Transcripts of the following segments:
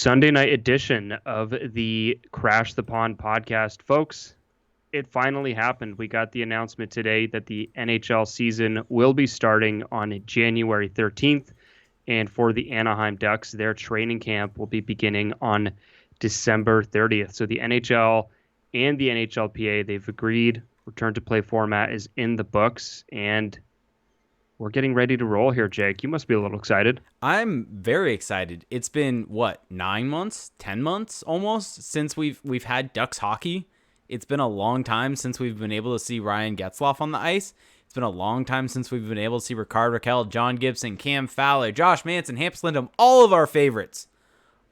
Sunday night edition of the Crash the Pond podcast. Folks, it finally happened. We got the announcement today that the NHL season will be starting on January 13th. And for the Anaheim Ducks, their training camp will be beginning on December 30th. So the NHL and the NHLPA, they've agreed. Return to play format is in the books. And we're getting ready to roll here, Jake. You must be a little excited. I'm very excited. It's been 9 months, 10 months almost since we've had Ducks hockey. It's been a long time since we've been able to see Ryan Getzlaf on the ice. It's been a long time since we've been able to see Rickard Rakell, John Gibson, Cam Fowler, Josh Manson, Hampus Lindholm, all of our favorites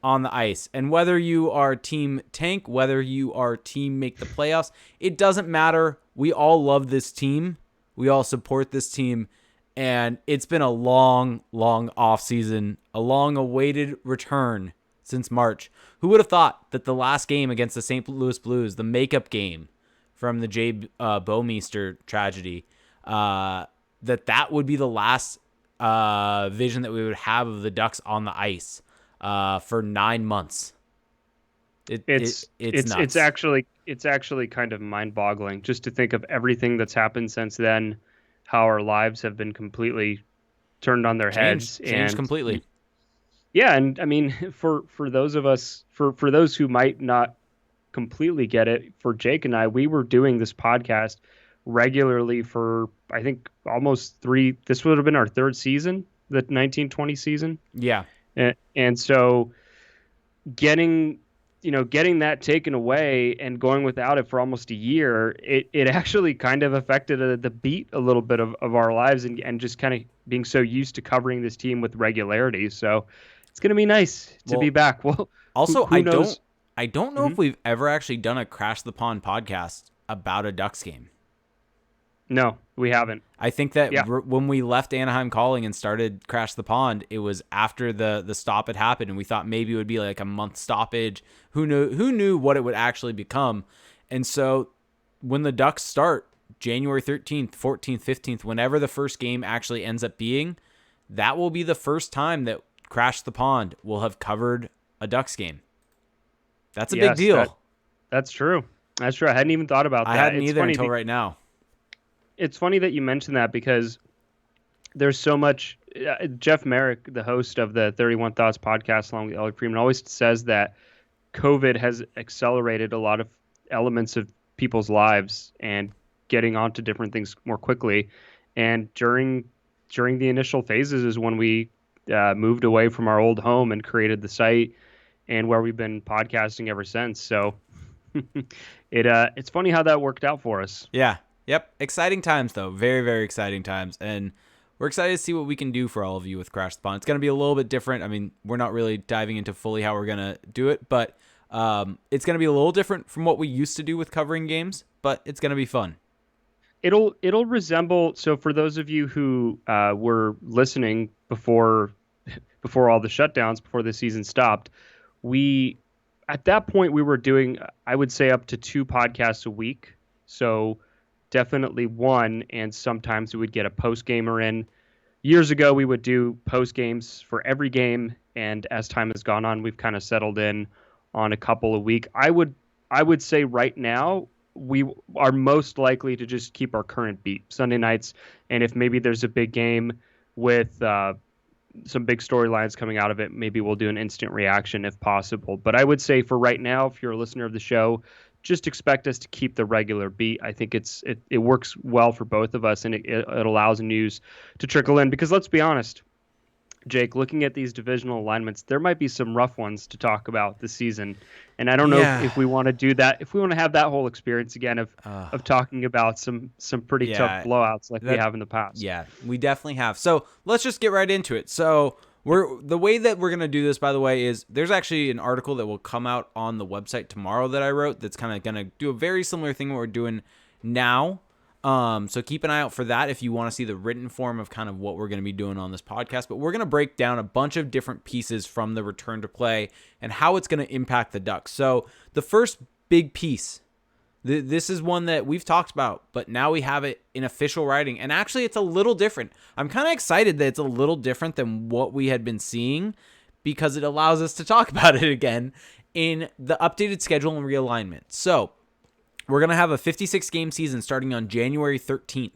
on the ice. And whether you are team tank, whether you are team make the playoffs, it doesn't matter. We all love this team. We all support this team. And it's been a long, long offseason, a long-awaited return since March. Who would have thought that the last game against the St. Louis Blues, the makeup game from the Jay Bouwmeester tragedy, that would be the last vision that we would have of the Ducks on the ice for 9 months. It's nuts. It's actually kind of mind-boggling just to think of everything that's happened since then. How our lives have been completely turned on their heads. Changed completely. Yeah, and I mean, for those of us, for those who might not completely get it, for Jake and I, we were doing this podcast regularly for, I think, almost this would have been our third season, the 1920 season. Yeah. And so getting that taken away and going without it for almost a year, it actually kind of affected the beat a little bit of our lives and just kind of being so used to covering this team with regularity. So it's going to be nice to be back. Well, also, who knows? I don't know if we've ever actually done a Crash the Pond podcast about a Ducks game. No, we haven't. I think that when we left Anaheim Calling and started Crash the Pond, it was after the stop had happened, and we thought maybe it would be like a month stoppage. Who knew what it would actually become? And so when the Ducks start January 13th, 14th, 15th, whenever the first game actually ends up being, that will be the first time that Crash the Pond will have covered a Ducks game. That's a big deal. That's true. That's true. I hadn't even thought about that. I hadn't either until right now. It's funny that you mentioned that because there's so much. Jeff Merrick, the host of the 31 Thoughts podcast, along with Elliot Freeman, always says that COVID has accelerated a lot of elements of people's lives and getting onto different things more quickly. And during the initial phases is when we moved away from our old home and created the site, and where we've been podcasting ever since. So it's funny how that worked out for us. Yeah. Yep. Exciting times, though. Very, very exciting times. And we're excited to see what we can do for all of you with Crash the Pond. It's going to be a little bit different. I mean, we're not really diving into fully how we're going to do it, but it's going to be a little different from what we used to do with covering games, but it's going to be fun. It'll resemble. So for those of you who were listening before all the shutdowns, before the season stopped, at that point we were doing, I would say, up to 2 podcasts a week. So definitely one, and sometimes we would get a post gamer in. Years ago, we would do post games for every game, and as time has gone on, we've kind of settled in on a couple a week. I would say right now we are most likely to just keep our current beat Sunday nights, and if maybe there's a big game with some big storylines coming out of it, maybe we'll do an instant reaction if possible. But I would say for right now, if you're a listener of the show, just expect us to keep the regular beat. I think it works well for both of us, and it allows news to trickle in. Because let's be honest, Jake, looking at these divisional alignments, there might be some rough ones to talk about this season. And I don't know if we want to do that, if we want to have that whole experience again of talking about some pretty tough blowouts like we have in the past. Yeah, we definitely have. So let's just get right into it. So the way that we're going to do this, by the way, is there's actually an article that will come out on the website tomorrow that I wrote that's kind of going to do a very similar thing what we're doing now. So keep an eye out for that if you want to see the written form of kind of what we're going to be doing on this podcast. But we're going to break down a bunch of different pieces from the return to play and how it's going to impact the Ducks. So the first big piece, this is one that we've talked about, but now we have it in official writing. And actually, it's a little different. I'm kind of excited that it's a little different than what we had been seeing because it allows us to talk about it again in the updated schedule and realignment. So we're going to have a 56-game season starting on January 13th.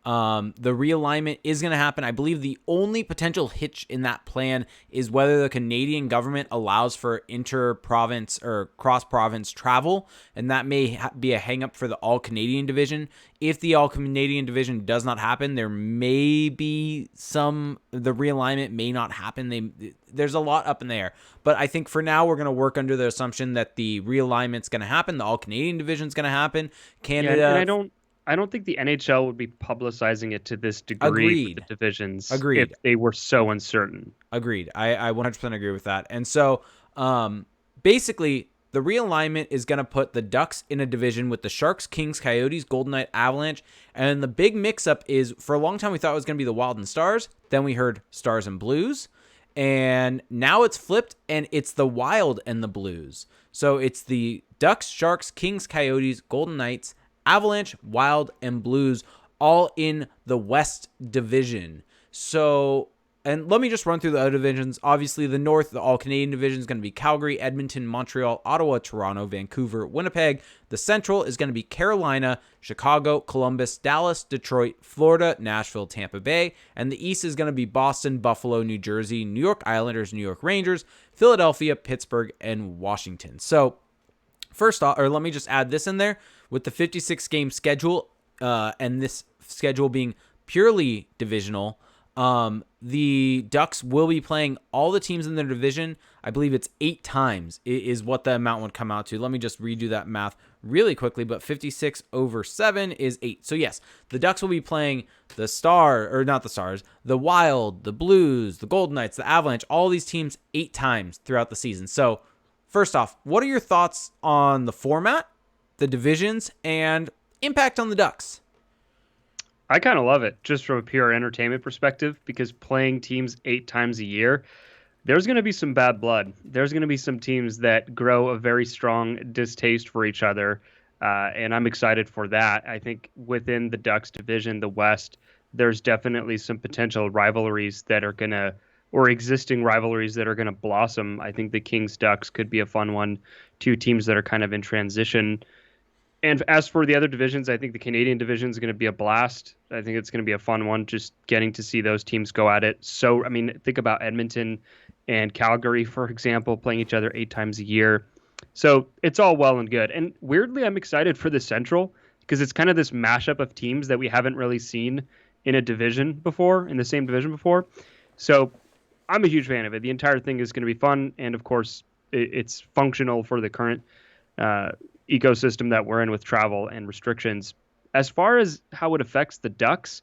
The realignment is going to happen. I believe the only potential hitch in that plan is whether the Canadian government allows for inter-province or cross-province travel, and that may be a hang-up for the All-Canadian division. If the All-Canadian division does not happen, there may be the realignment may not happen. There's a lot up in the air. But I think for now, we're going to work under the assumption that the realignment's going to happen. The All-Canadian division's going to happen. Canada... Yeah, and I don't think the NHL would be publicizing it to this degree with the divisions if they were so uncertain. Agreed. I 100% agree with that. And so basically, the realignment is going to put the Ducks in a division with the Sharks, Kings, Coyotes, Golden Knights, Avalanche. And the big mix-up is, for a long time, we thought it was going to be the Wild and Stars. Then we heard Stars and Blues. And now it's flipped, and it's the Wild and the Blues. So it's the Ducks, Sharks, Kings, Coyotes, Golden Knights, Avalanche, Wild, and Blues, all in the West Division. So, and let me just run through the other divisions. Obviously, the North, the All-Canadian division is going to be Calgary, Edmonton, Montreal, Ottawa, Toronto, Vancouver, Winnipeg. The Central is going to be Carolina, Chicago, Columbus, Dallas, Detroit, Florida, Nashville, Tampa Bay. And the East is going to be Boston, Buffalo, New Jersey, New York Islanders, New York Rangers, Philadelphia, Pittsburgh, and Washington. So, first off, or let me just add this in there. With the 56-game schedule and this schedule being purely divisional, the Ducks will be playing all the teams in their division. I believe it's 8 times is what the amount would come out to. Let me just redo that math really quickly, but 56 over 7 is 8. So yes, the Ducks will be playing the Wild, the Blues, the Golden Knights, the Avalanche, all these teams 8 times throughout the season. So first off, what are your thoughts on the format, the divisions, and impact on the Ducks? I kind of love it just from a pure entertainment perspective, because playing teams 8 times a year, there's going to be some bad blood. There's going to be some teams that grow a very strong distaste for each other, and I'm excited for that. I think within the Ducks division, the West, there's definitely some potential rivalries that are going to, or existing rivalries that are going to blossom. I think the Kings Ducks could be a fun one. 2 teams that are kind of in transition. And as for the other divisions, I think the Canadian division is going to be a blast. I think it's going to be a fun one, just getting to see those teams go at it. So, I mean, think about Edmonton and Calgary, for example, playing each other 8 times a year. So it's all well and good. And weirdly, I'm excited for the Central, because it's kind of this mashup of teams that we haven't really seen in a division before, in the same division before. So I'm a huge fan of it. The entire thing is going to be fun. And of course, it's functional for the current ecosystem that we're in with travel and restrictions. As far as how it affects the Ducks,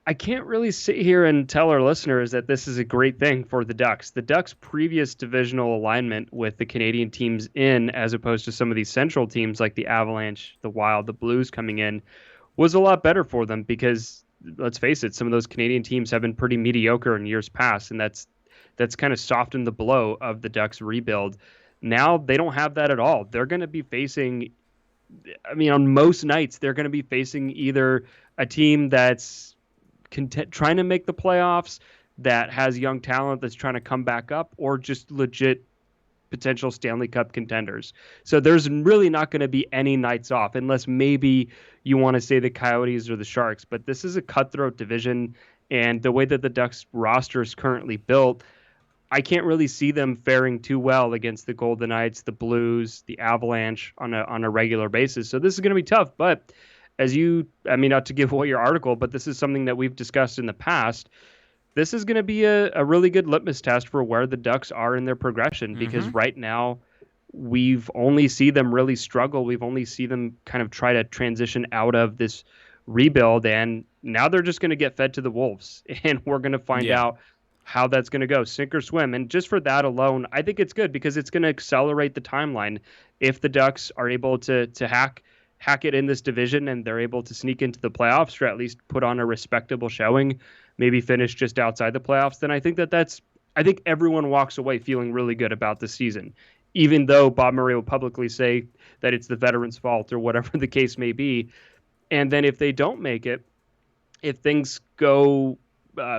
I can't really sit here and tell our listeners that this is a great thing for the Ducks. The Ducks' previous divisional alignment with the Canadian teams in, as opposed to some of these central teams like the Avalanche, the Wild, the Blues coming in, was a lot better for them, because let's face it, some of those Canadian teams have been pretty mediocre in years past, and that's kind of softened the blow of the Ducks rebuild. Now they don't have that at all. They're going to be facing, I mean, on most nights, they're going to be facing either a team that's trying to make the playoffs, that has young talent that's trying to come back up, or just legit potential Stanley Cup contenders. So there's really not going to be any nights off, unless maybe you want to say the Coyotes or the Sharks. But this is a cutthroat division, and the way that the Ducks roster is currently built, I can't really see them faring too well against the Golden Knights, the Blues, the Avalanche on a regular basis. So this is going to be tough. But not to give away your article, but this is something that we've discussed in the past. This is going to be a really good litmus test for where the Ducks are in their progression, because right now we've only seen them really struggle. We've only seen them kind of try to transition out of this rebuild, and now they're just going to get fed to the Wolves, and we're going to find out how that's going to go, sink or swim. And just for that alone, I think it's good, because it's going to accelerate the timeline. If the Ducks are able to hack it in this division, and they're able to sneak into the playoffs, or at least put on a respectable showing, maybe finish just outside the playoffs, then I think I think everyone walks away feeling really good about the season, even though Bob Murray will publicly say that it's the veterans' fault or whatever the case may be. And then if they don't make it, if things go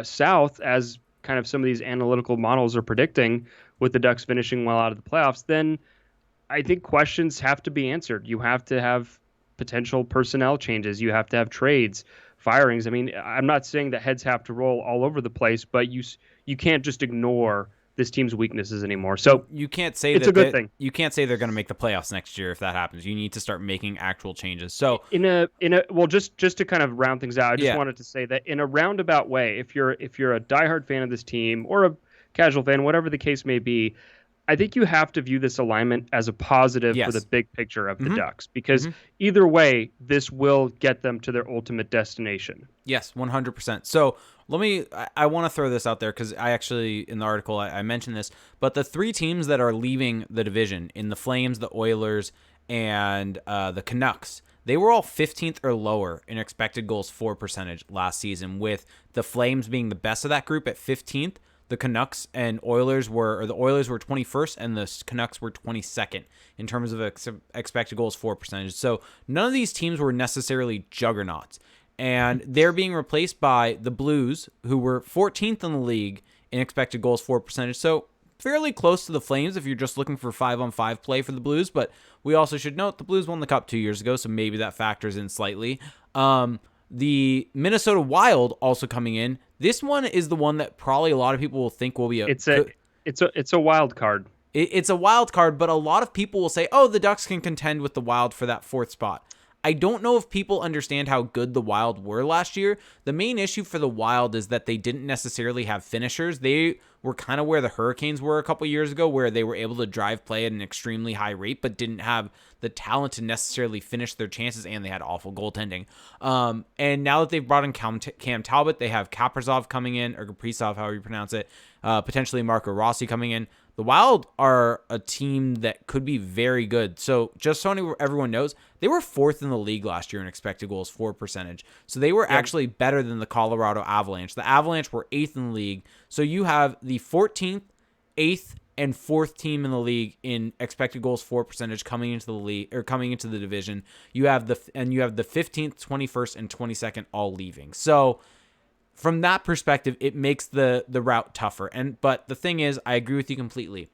south, as kind of some of these analytical models are predicting with the Ducks finishing well out of the playoffs, then I think questions have to be answered. You have to have potential personnel changes. You have to have trades, firings. I mean, I'm not saying that heads have to roll all over the place, but you can't just ignore this team's weaknesses anymore. So You can't say it's a that good thing. you can't say they're going to make the playoffs next year if that happens. You need to start making actual changes. So In a well, just to kind of round things out, I just yeah, wanted to say that in a roundabout way, if you're a diehard fan of this team or a casual fan, whatever the case may be, I think you have to view this alignment as a positive for the yes, big picture of the hmm Ducks because hmm either way, this will get them to their ultimate destination. yes, 100%. So I want to throw this out there because I actually, in the article, I mentioned this, but the three teams that are leaving the division in the Flames, the Oilers, and the Canucks, they were all 15th or lower in expected goals for percentage last season, with the Flames being the best of that group at 15th. The Canucks and Oilers the Oilers were 21st and the Canucks were 22nd in terms of expected goals for percentage. So none of these teams were necessarily juggernauts. And they're being replaced by the Blues, who were 14th in the league in expected goals for percentage. So fairly close to the Flames if you're just looking for 5-on-5 play for the Blues. But we also should note the Blues won the Cup 2 years ago, so maybe that factors in slightly. The Minnesota Wild also coming in. This one is the one that probably a lot of people will think will be It's a wild card. it's a wild card, but a lot of people will say, oh, the Ducks can contend with the Wild for that fourth spot. I don't know if people understand how good the Wild were last year. The main issue for the Wild is that they didn't necessarily have finishers. They were kind of where the Hurricanes were a couple years ago, where they were able to drive play at an extremely high rate, but didn't have the talent to necessarily finish their chances, and they had awful goaltending. And now that they've brought in Cam Talbot, they have Kaprizov coming in, or Kaprizov, however you pronounce it, potentially Marco Rossi coming in. The Wild are a team that could be very good. So just so everyone knows, they were fourth in the league last year in expected goals for percentage. So they were actually better than the Colorado Avalanche. The Avalanche were eighth in the league. So you have the 14th, 8th, and 4th team in the league in expected goals for percentage coming into the league or coming into the division. You have the 15th, 21st, and 22nd all leaving. So from that perspective, it makes the route tougher. But the thing is, I agree with you completely.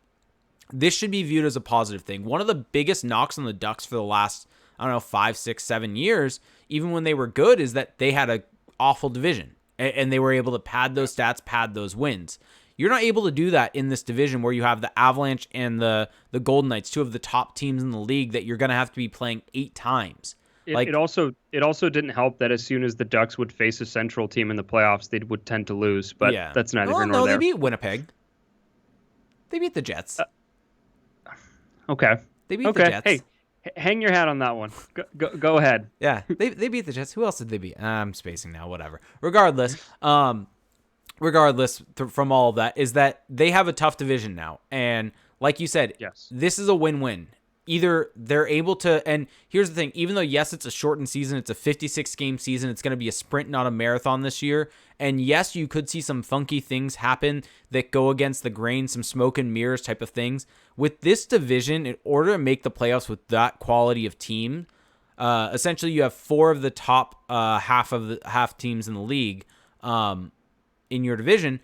This should be viewed as a positive thing. One of the biggest knocks on the Ducks for the last, 5, 6, 7 years, even when they were good, is that they had a awful division and they were able to pad those stats, pad those wins. You're not able to do that in this division where you have the Avalanche and the Golden Knights, two of the top teams in the league that you're going to have to be playing 8 times. It also didn't help that as soon as the Ducks would face a Central team in the playoffs, they would tend to lose. But that's neither here nor there. They beat Winnipeg. They beat the Jets. Okay. They beat the Jets. Hey, hang your hat on that one. Go ahead. Yeah, they beat the Jets. Who else did they beat? I'm spacing now. Whatever. Regardless, from all of that, is that they have a tough division now, and like you said, yes, this is a win-win. Either they're able to, and here's the thing, even though, yes, it's a shortened season, it's a 56-game season, it's going to be a sprint, not a marathon this year, and yes, you could see some funky things happen that go against the grain, some smoke and mirrors type of things. With this division, in order to make the playoffs with that quality of team, essentially you have 4 of the top half teams in the league in your division.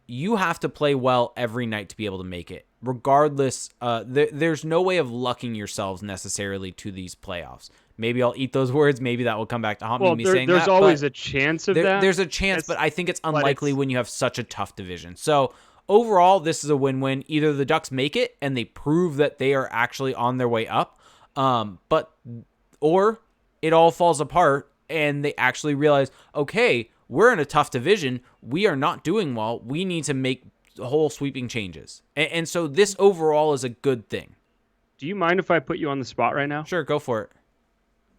You have to play well every night to be able to make it. Regardless, there's no way of lucking yourselves necessarily to these playoffs. Maybe I'll eat those words. Maybe that will come back to haunt me saying that. There's always a chance of that. There's a chance, but I think it's unlikely when you have such a tough division. So overall, this is a win-win. Either the Ducks make it and they prove that they are actually on their way up, or it all falls apart and they actually realize, okay, we're in a tough division. We are not doing well. We need to make whole sweeping changes. And so this overall is a good thing. Do you mind if I put you on the spot right now? Sure, go for it.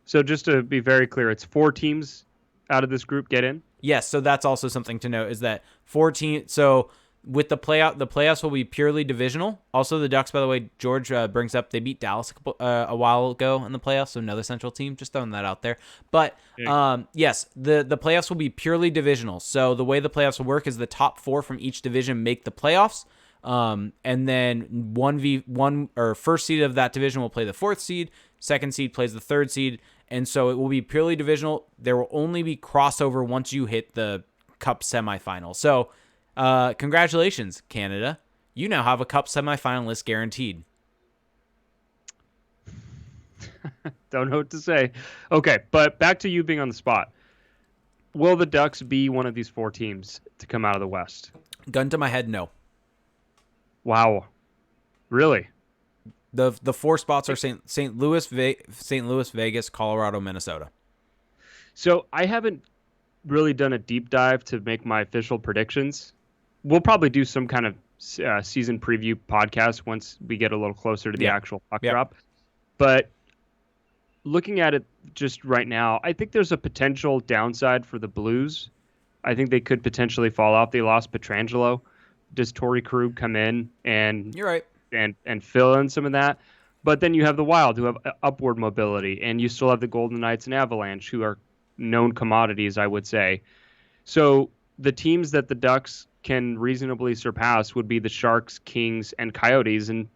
So just to be very clear, it's 4 teams out of this group get in? Yes, so that's also something to note, is that 14. So with the playoffs will be purely divisional. Also, the Ducks, by the way, George brings up, they beat Dallas a while ago in the playoffs, so another Central team. Just throwing that out there. But yes, the playoffs will be purely divisional. So the way the playoffs will work is the top 4 from each division make the playoffs, and then 1v1 or first seed of that division will play the 4th seed. Second seed plays the 3rd seed, and so it will be purely divisional. There will only be crossover once you hit the Cup semifinal. So Congratulations, Canada. You now have a Cup semifinalist guaranteed. Don't know what to say. Okay, but back to you being on the spot. Will the Ducks be one of these four teams to come out of the West? Gun to my head, no. Wow. Really? The four spots are St. Louis, Vegas, Colorado, Minnesota. So I haven't really done a deep dive to make my official predictions. We'll probably do some kind of season preview podcast once we get a little closer to the Yeah. actual puck Yep. drop. But looking at it just right now, I think there's a potential downside for the Blues. I think they could potentially fall off. They lost Pietrangelo. Does Torrey Krug come in and You're right. and fill in some of that? But then you have the Wild, who have upward mobility, and you still have the Golden Knights and Avalanche, who are known commodities, I would say. So the teams that the Ducks can reasonably surpass would be the Sharks, Kings, and Coyotes, and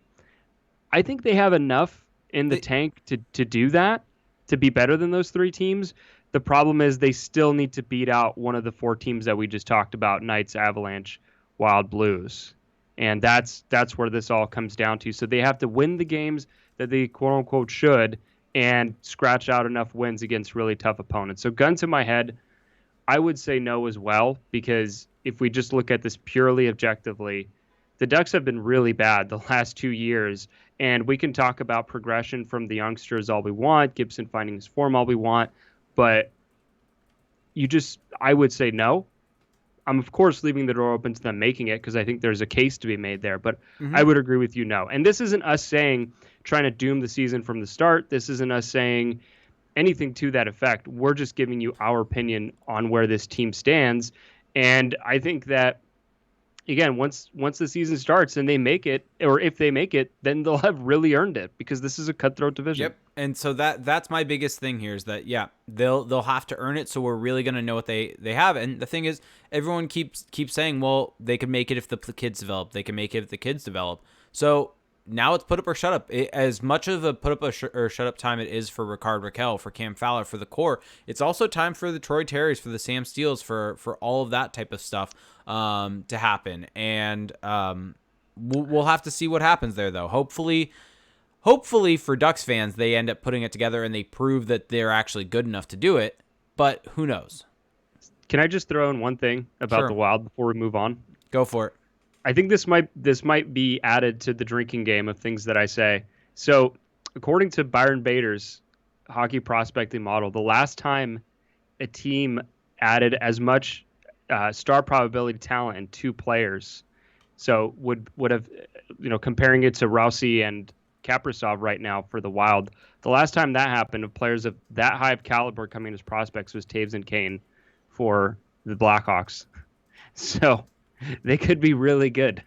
I think they have enough in the tank to do that, to be better than those three teams. The problem is they still need to beat out one of the four teams that we just talked about: Knights, Avalanche, Wild, Blues. And that's where this all comes down to. So they have to win the games that they quote unquote should and scratch out enough wins against really tough opponents. So gun to my head, I would say no as well, because if we just look at this purely objectively, the Ducks have been really bad the last 2 years. And we can talk about progression from the youngsters all we want, Gibson finding his form all we want, but I would say no. I'm, of course, leaving the door open to them making it because I think there's a case to be made there. But I would agree with you, no. And this isn't us saying trying to doom the season from the start. This isn't us saying anything to that effect. We're just giving you our opinion on where this team stands. And I think that, again, once the season starts and they make it, or if they make it, then they'll have really earned it because this is a cutthroat division. Yep. And so that's my biggest thing here is that they'll have to earn it, so we're really going to know what they have. And the thing is, everyone keeps saying, well, they can make it if the kids develop. They can make it if the kids develop. So now it's put up or shut up. As much of a put up or shut up time it is for Rickard Rakell, for Cam Fowler, for the core, it's also time for the Troy Terrys, for the Sam Steeles, for all of that type of stuff to happen. And we'll have to see what happens there, though. Hopefully for Ducks fans, they end up putting it together and they prove that they're actually good enough to do it. But who knows? Can I just throw in one thing about the Wild before we move on? Go for it. I think this might be added to the drinking game of things that I say. So, according to Byron Bader's hockey prospecting model, the last time a team added as much star probability talent in two players, so would have, comparing it to Rousey and Kaprizov right now for the Wild, the last time that happened of players of that high of caliber coming as prospects was Taves and Kane for the Blackhawks. So they could be really good.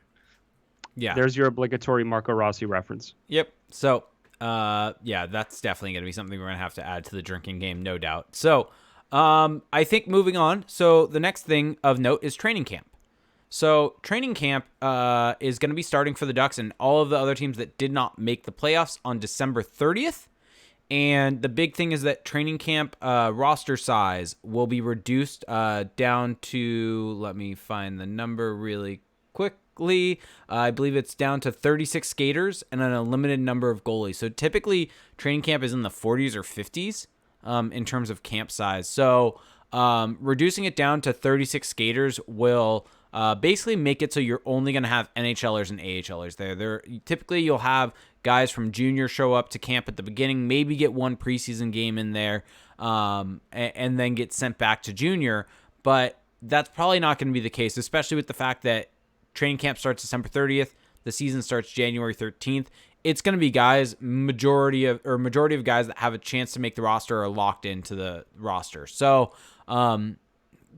Yeah. There's your obligatory Marco Rossi reference. Yep. So, that's definitely going to be something we're going to have to add to the drinking game, no doubt. So, I think moving on. So the next thing of note is training camp. So training camp is going to be starting for the Ducks and all of the other teams that did not make the playoffs on December 30th. And the big thing is that training camp roster size will be reduced down to, let me find the number really quickly. I believe it's down to 36 skaters and a limited number of goalies. So typically training camp is in the 40s or 50s in terms of camp size. So reducing it down to 36 skaters will basically make it so you're only going to have NHLers and AHLers there. Typically, you'll have guys from junior show up to camp at the beginning, maybe get one preseason game in there, and then get sent back to junior. But that's probably not going to be the case, especially with the fact that training camp starts December 30th. The season starts January 13th. It's going to be guys, majority of guys that have a chance to make the roster are locked into the roster. So,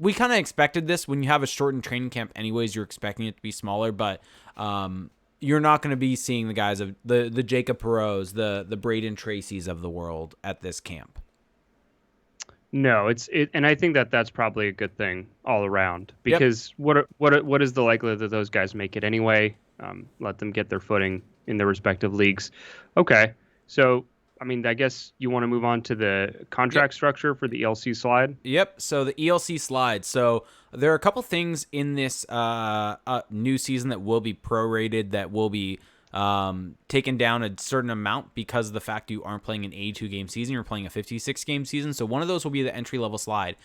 we kind of expected this. When you have a shortened training camp anyways, you're expecting it to be smaller, but you're not going to be seeing the guys of the Jacob Perreaults, the Braden Tracys of the world at this camp. No, and I think that's probably a good thing all around, because what is the likelihood that those guys make it anyway? Let them get their footing in their respective leagues. Okay, so I mean, I guess you want to move on to the Yep. contract structure for the ELC slide. Yep. So the ELC slide. So there are a couple things in this new season that will be prorated, that will be taken down a certain amount because of the fact you aren't playing an 82 game season. You're playing a 56 game season. So one of those will be the entry level slide.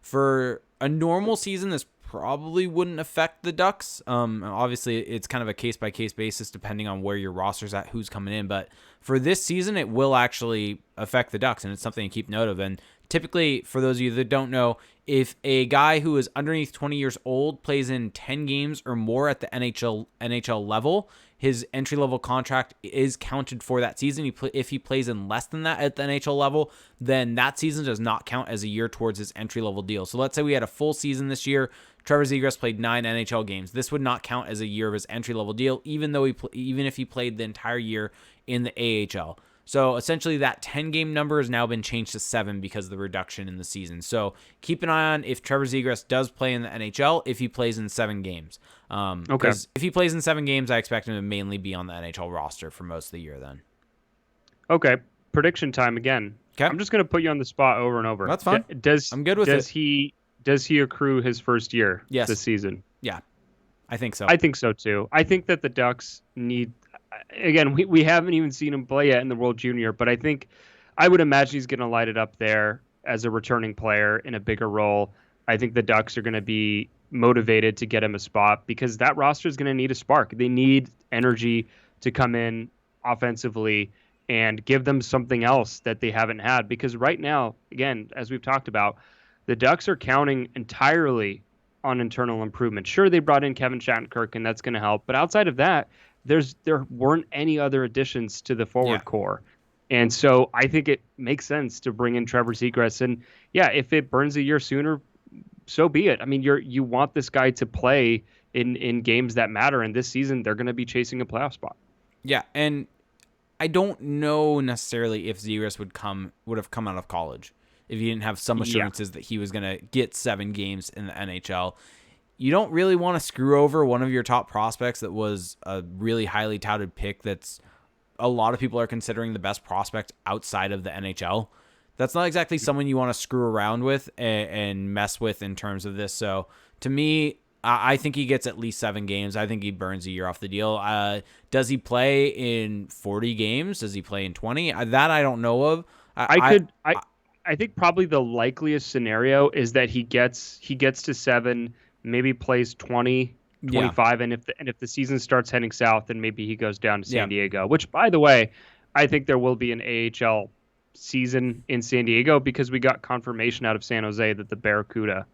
For a normal season, this probably wouldn't affect the Ducks. Obviously, it's kind of a case by case basis depending on where your roster's at, who's coming in. But for this season, it will actually affect the Ducks, and it's something to keep note of. And typically, for those of you that don't know, if a guy who is underneath 20 years old plays in 10 games or more at the NHL level, his entry level contract is counted for that season. If he plays in less than that at the NHL level, then that season does not count as a year towards his entry level deal. So let's say we had a full season this year. Trevor Zegras played 9 NHL games. This would not count as a year of his entry level deal, even if he played the entire year in the AHL. So essentially that 10 game number has now been changed to 7 because of the reduction in the season. So keep an eye on if Trevor Zegras does play in the NHL, if he plays in 7 games. Okay. Because if he plays in 7 games, I expect him to mainly be on the NHL roster for most of the year then. Okay. Prediction time again. Okay. I'm just going to put you on the spot over and over. That's fine. I'm good with it. Does he accrue his first year Yes. this season? Yeah, I think so. I think so too. I think that the Ducks need, again, we haven't even seen him play yet in the World Junior, but I would imagine he's going to light it up there as a returning player in a bigger role. I think the Ducks are going to be motivated to get him a spot because that roster is going to need a spark. They need energy to come in offensively and give them something else that they haven't had. Because right now, again, as we've talked about, the Ducks are counting entirely on internal improvement. Sure, they brought in Kevin Shattenkirk, and that's going to help. But outside of that, there weren't any other additions to the forward core. And so I think it makes sense to bring in Trevor Zegras. And yeah, if it burns a year sooner, so be it. I mean, you want this guy to play in games that matter. And this season, they're going to be chasing a playoff spot. Yeah, and I don't know necessarily if Zegras would have come out of college if he didn't have some assurances that he was going to get 7 games in the NHL. You don't really want to screw over one of your top prospects that was a really highly touted pick that's a lot of people are considering the best prospect outside of the NHL. That's not exactly someone you want to screw around with and mess with in terms of this. So to me, I think he gets at least 7 games. I think he burns a year off the deal. Does he play in 40 games? Does he play in 20? That I don't know of. I think probably the likeliest scenario is that he gets to 7, maybe plays 20, 25, and if the season starts heading south, then maybe he goes down to San Diego. Which, by the way, I think there will be an AHL season in San Diego because we got confirmation out of San Jose that the Barracuda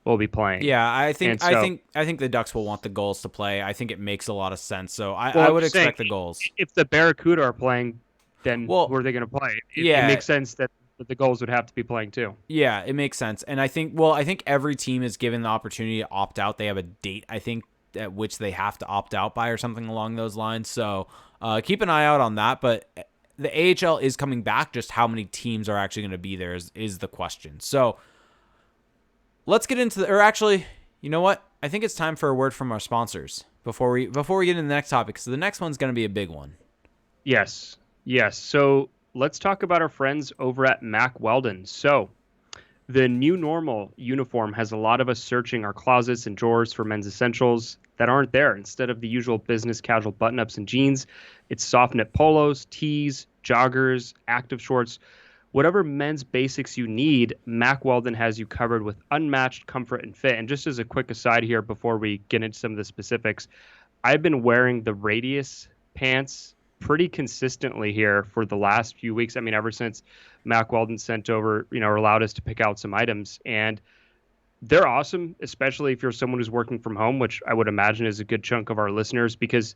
will be playing. Yeah, I think the Ducks will want the Gulls to play. I think it makes a lot of sense. So I would expect the Gulls. If the Barracuda are playing, then who are they going to play? It makes sense that the Gulls would have to be playing too. Yeah, it makes sense. And I think every team is given the opportunity to opt out. They have a date, I think, at which they have to opt out by or something along those lines. So keep an eye out on that. But the AHL is coming back. Just how many teams are actually going to be there is the question. So let's get into actually, you know what? I think it's time for a word from our sponsors before we get into the next topic. So the next one's going to be a big one. Yes. So let's talk about our friends over at Mack Weldon. So the new normal uniform has a lot of us searching our closets and drawers for men's essentials that aren't there. Instead of the usual business casual button-ups and jeans, it's soft knit polos, tees, joggers, active shorts. Whatever men's basics you need, Mack Weldon has you covered with unmatched comfort and fit. And just as a quick aside here before we get into some of the specifics, I've been wearing the Radius pants pretty consistently here for the last few weeks. I mean, ever since Mack Weldon sent over, or allowed us to pick out some items. And they're awesome, especially if you're someone who's working from home, which I would imagine is a good chunk of our listeners, because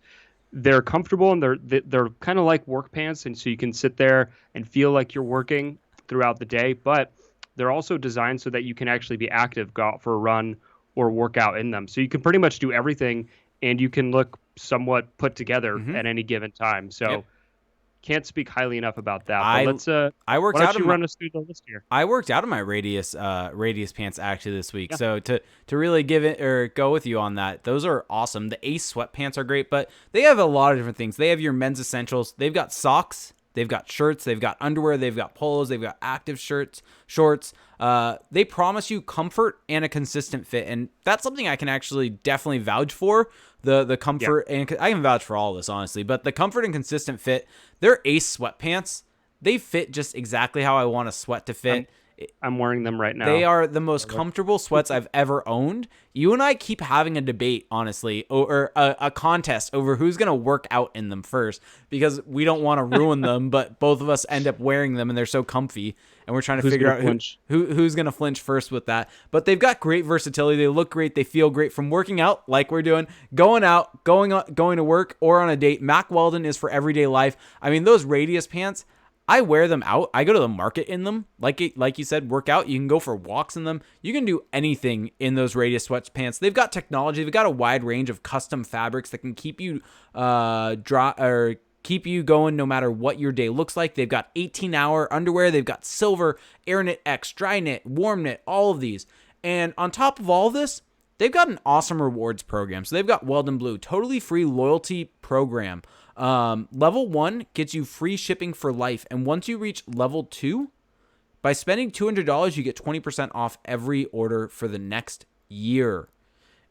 they're comfortable and they're kind of like work pants. And so you can sit there and feel like you're working throughout the day, but they're also designed so that you can actually be active, go out for a run or work out in them. So you can pretty much do everything and you can look somewhat put together at any given time. So can't speak highly enough about that. But I worked why out don't you run us through the list here? I worked out of my Radius pants actually this week. Yeah. So to really give it or go with you on that, those are awesome. The Ace sweatpants are great, but they have a lot of different things. They have your men's essentials. They've got socks They've got shirts, they've got underwear, they've got polos, they've got active shorts. They promise you comfort and a consistent fit, and that's something I can actually definitely vouch for. The comfort, and I can vouch for all of this, honestly, but the comfort and consistent fit, they're Ace sweatpants. They fit just exactly how I want a sweat to fit. I'm wearing them right now. They are the most comfortable sweats I've ever owned. You and I keep having a debate, honestly, or a contest over who's going to work out in them first, because we don't want to ruin them, but both of us end up wearing them and they're so comfy, and we're trying to figure out who's going to flinch first with that. But they've got great versatility. They look great. They feel great from working out like we're doing, going out, going to work, or on a date. Mack Weldon is for everyday life. I mean, those Radius pants, I wear them out. I go to the market in them. Like you said, work out. You can go for walks in them. You can do anything in those Radius sweatpants. They've got technology. They've got a wide range of custom fabrics that can keep you dry or keep you going no matter what your day looks like. They've got 18-hour underwear. They've got silver, Air Knit X, Dry Knit, Warm Knit, all of these. And on top of all this, they've got an awesome rewards program. So they've got Weldon Blue, totally free loyalty program. Level 1 gets you free shipping for life. And once you reach level 2, by spending $200, you get 20% off every order for the next year.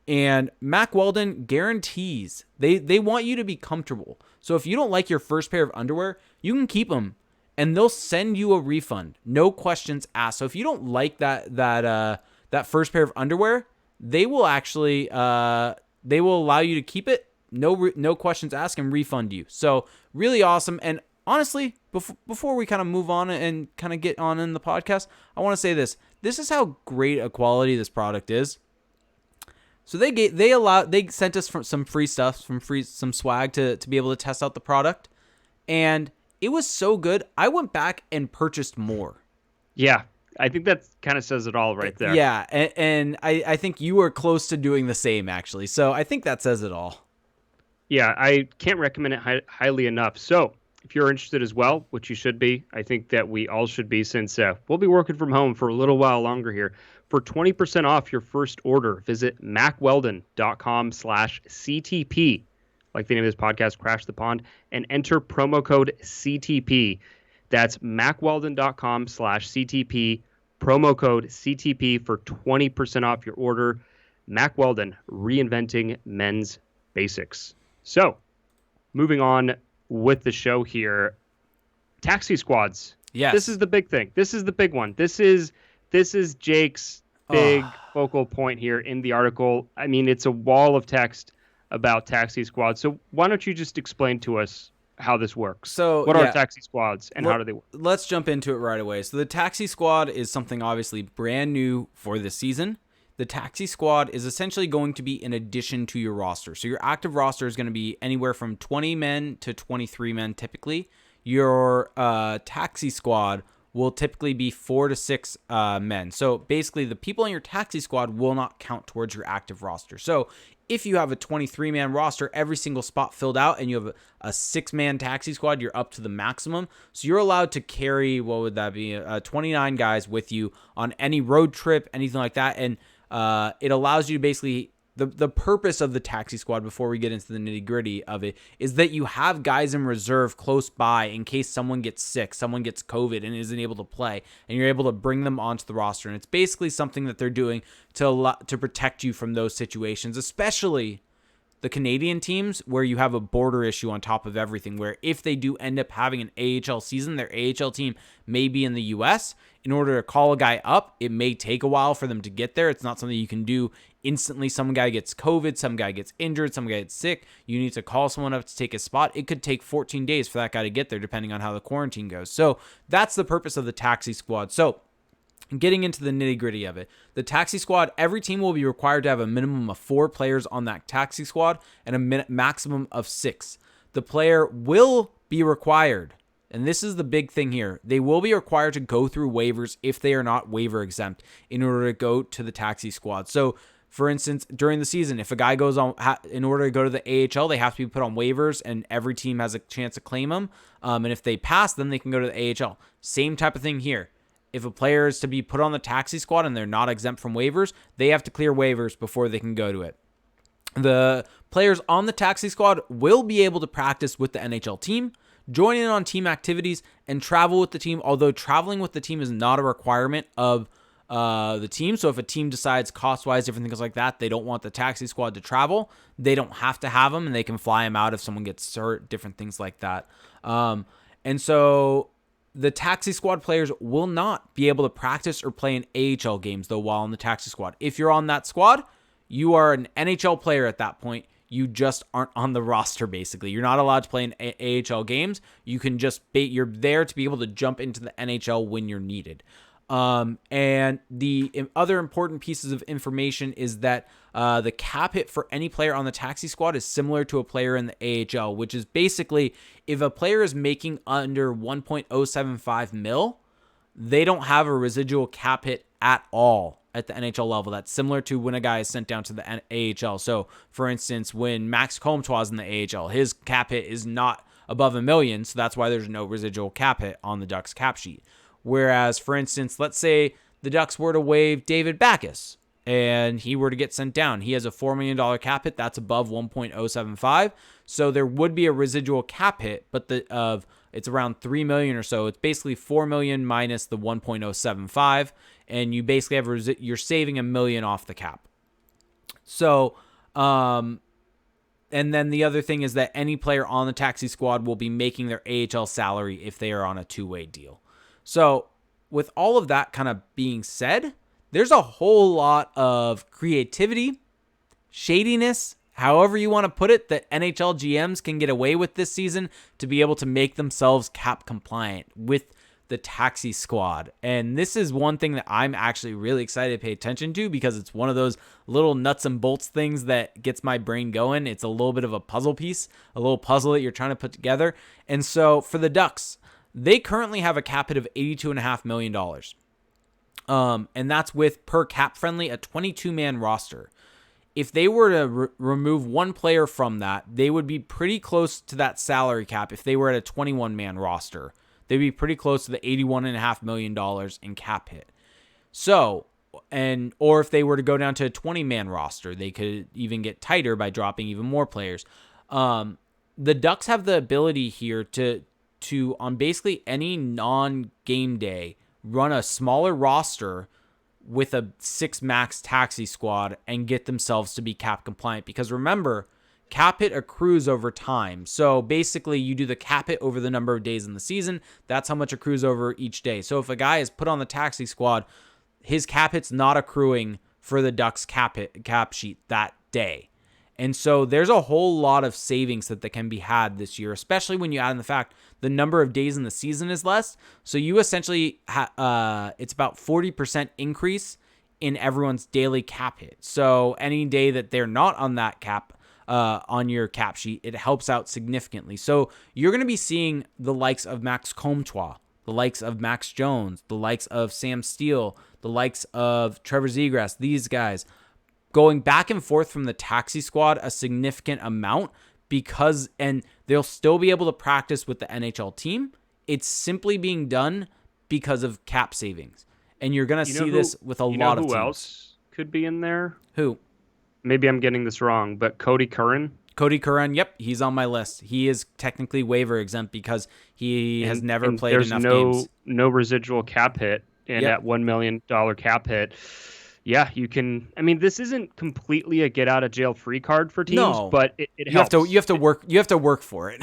And Mack Weldon guarantees they want you to be comfortable. So if you don't like your first pair of underwear, you can keep them and they'll send you a refund. No questions asked. So if you don't like that first pair of underwear, they will actually they will allow you to keep it. No questions asked, and refund you. So really awesome. And honestly, before we kind of move on and kind of get on in the podcast, I want to say this. This is how great a quality this product is. So they sent us some free stuff, some swag to be able to test out the product, and it was so good. I went back and purchased more. Yeah, I think that kind of says it all right there. Yeah, and I think you were close to doing the same, actually. So I think that says it all. Yeah, I can't recommend it highly enough. So if you're interested as well, which you should be, I think that we all should be, since we'll be working from home for a little while longer here. For 20% off your first order, visit mackweldon.com/CTP, like the name of this podcast, Crash the Pond, and enter promo code CTP. That's mackweldon.com/CTP, promo code CTP for 20% off your order. Mack Weldon, reinventing men's basics. So, moving on with the show here, taxi squads. Yes. This is the big thing. This is the big one. This is Jake's big focal point here in the article. I mean, it's a wall of text about taxi squads. So why don't you just explain to us how this works? So what are taxi squads and how do they work? Let's jump into it right away. So the taxi squad is something obviously brand new for this season. The taxi squad is essentially going to be in addition to your roster. So your active roster is going to be anywhere from 20 men to 23 men typically. Your taxi squad will typically be 4 to 6 men. So basically the people in your taxi squad will not count towards your active roster. So if you have a 23-man roster, every single spot filled out, and you have a 6-man taxi squad, you're up to the maximum. So you're allowed to carry, what would that be, 29 guys with you on any road trip, anything like that. And it allows you to basically, the purpose of the taxi squad, before we get into the nitty gritty of it, is that you have guys in reserve close by in case someone gets sick, someone gets COVID and isn't able to play, and you're able to bring them onto the roster. And it's basically something that they're doing to protect you from those situations, especially the Canadian teams where you have a border issue on top of everything, where if they do end up having an AHL season, their AHL team may be in the US. In order to call a guy up, it may take a while for them to get there. It's not something you can do instantly. Some guy gets COVID, some guy gets injured, some guy gets sick. You need to call someone up to take his spot. It could take 14 days for that guy to get there, depending on how the quarantine goes. So that's the purpose of the taxi squad. So getting into the nitty gritty of it, the taxi squad, every team will be required to have a minimum of 4 players on that taxi squad and a maximum of 6. The player will be required, and this is the big thing here, they will be required to go through waivers if they are not waiver exempt in order to go to the taxi squad. So for instance, during the season, if a guy goes on, in order to go to the AHL, they have to be put on waivers, and every team has a chance to claim them. And if they pass, then they can go to the AHL. Same type of thing here. If a player is to be put on the taxi squad and they're not exempt from waivers, they have to clear waivers before they can go to it. The players on the taxi squad will be able to practice with the NHL team join in on team activities, and travel with the team, although traveling with the team is not a requirement of the team. So if a team decides cost-wise, different things like that, they don't want the taxi squad to travel, they don't have to have them, and they can fly them out if someone gets hurt, different things like that. And so the taxi squad players will not be able to practice or play in AHL games, though, while on the taxi squad. If you're on that squad, you are an NHL player at that point. You just aren't on the roster, basically. You're not allowed to play in AHL games. You can just you're there to be able to jump into the NHL when you're needed. And the other important pieces of information is that the cap hit for any player on the taxi squad is similar to a player in the AHL, which is basically if a player is making under 1.075 mil, they don't have a residual cap hit at all at the NHL level. That's similar to when a guy is sent down to the AHL. So, for instance, when Max Comtois is in the AHL, his cap hit is not above $1 million, so that's why there's no residual cap hit on the Ducks cap sheet. Whereas, for instance, let's say the Ducks were to waive David Backes and he were to get sent down. He has a $4 million cap hit. That's above 1.075. So there would be a residual cap hit, but it's around $3 million or so. It's basically $4 million minus the 1.075, and you basically have you're saving $1 million off the cap. So, and then the other thing is that any player on the taxi squad will be making their AHL salary if they are on a two-way deal. So with all of that kind of being said, there's a whole lot of creativity, shadiness, however you want to put it, that NHL GMs can get away with this season to be able to make themselves cap compliant with the taxi squad. And this is one thing that I'm actually really excited to pay attention to because it's one of those little nuts and bolts things that gets my brain going. It's a little bit of a puzzle piece, a little puzzle that you're trying to put together. And so for the Ducks, they currently have a cap hit of $82.5 million. And that's with, per cap friendly, a 22-man roster. If they were to remove one player from that, they would be pretty close to that salary cap. If they were at a 21-man roster, they'd be pretty close to the $81.5 million in cap hit. So, or if they were to go down to a 20-man roster, they could even get tighter by dropping even more players. The Ducks have the ability here to on basically any non-game day, run a smaller roster with a 6 max taxi squad and get themselves to be cap compliant. Because remember, cap hit accrues over time. So basically you do the cap hit over the number of days in the season. That's how much accrues over each day. So if a guy is put on the taxi squad, his cap hit's not accruing for the Ducks cap sheet that day. And so there's a whole lot of savings that can be had this year, especially when you add in the fact the number of days in the season is less. So you essentially, it's about 40% increase in everyone's daily cap hit. So any day that they're not on that cap, on your cap sheet, it helps out significantly. So you're going to be seeing the likes of Max Comtois, the likes of Max Jones, the likes of Sam Steele, the likes of Trevor Zegras, these guys going back and forth from the taxi squad a significant amount and they'll still be able to practice with the NHL team. It's simply being done because of cap savings. And you're going to see this with a lot of teams. Who else could be in there? Who? Maybe I'm getting this wrong, but Cody Curran. Cody Curran, yep, he's on my list. He is technically waiver exempt because he has never played enough games. No residual cap hit, and at $1 million cap hit. Yeah, you can. I mean, this isn't completely a get out of jail free card for teams, but it helps. You have to work for it.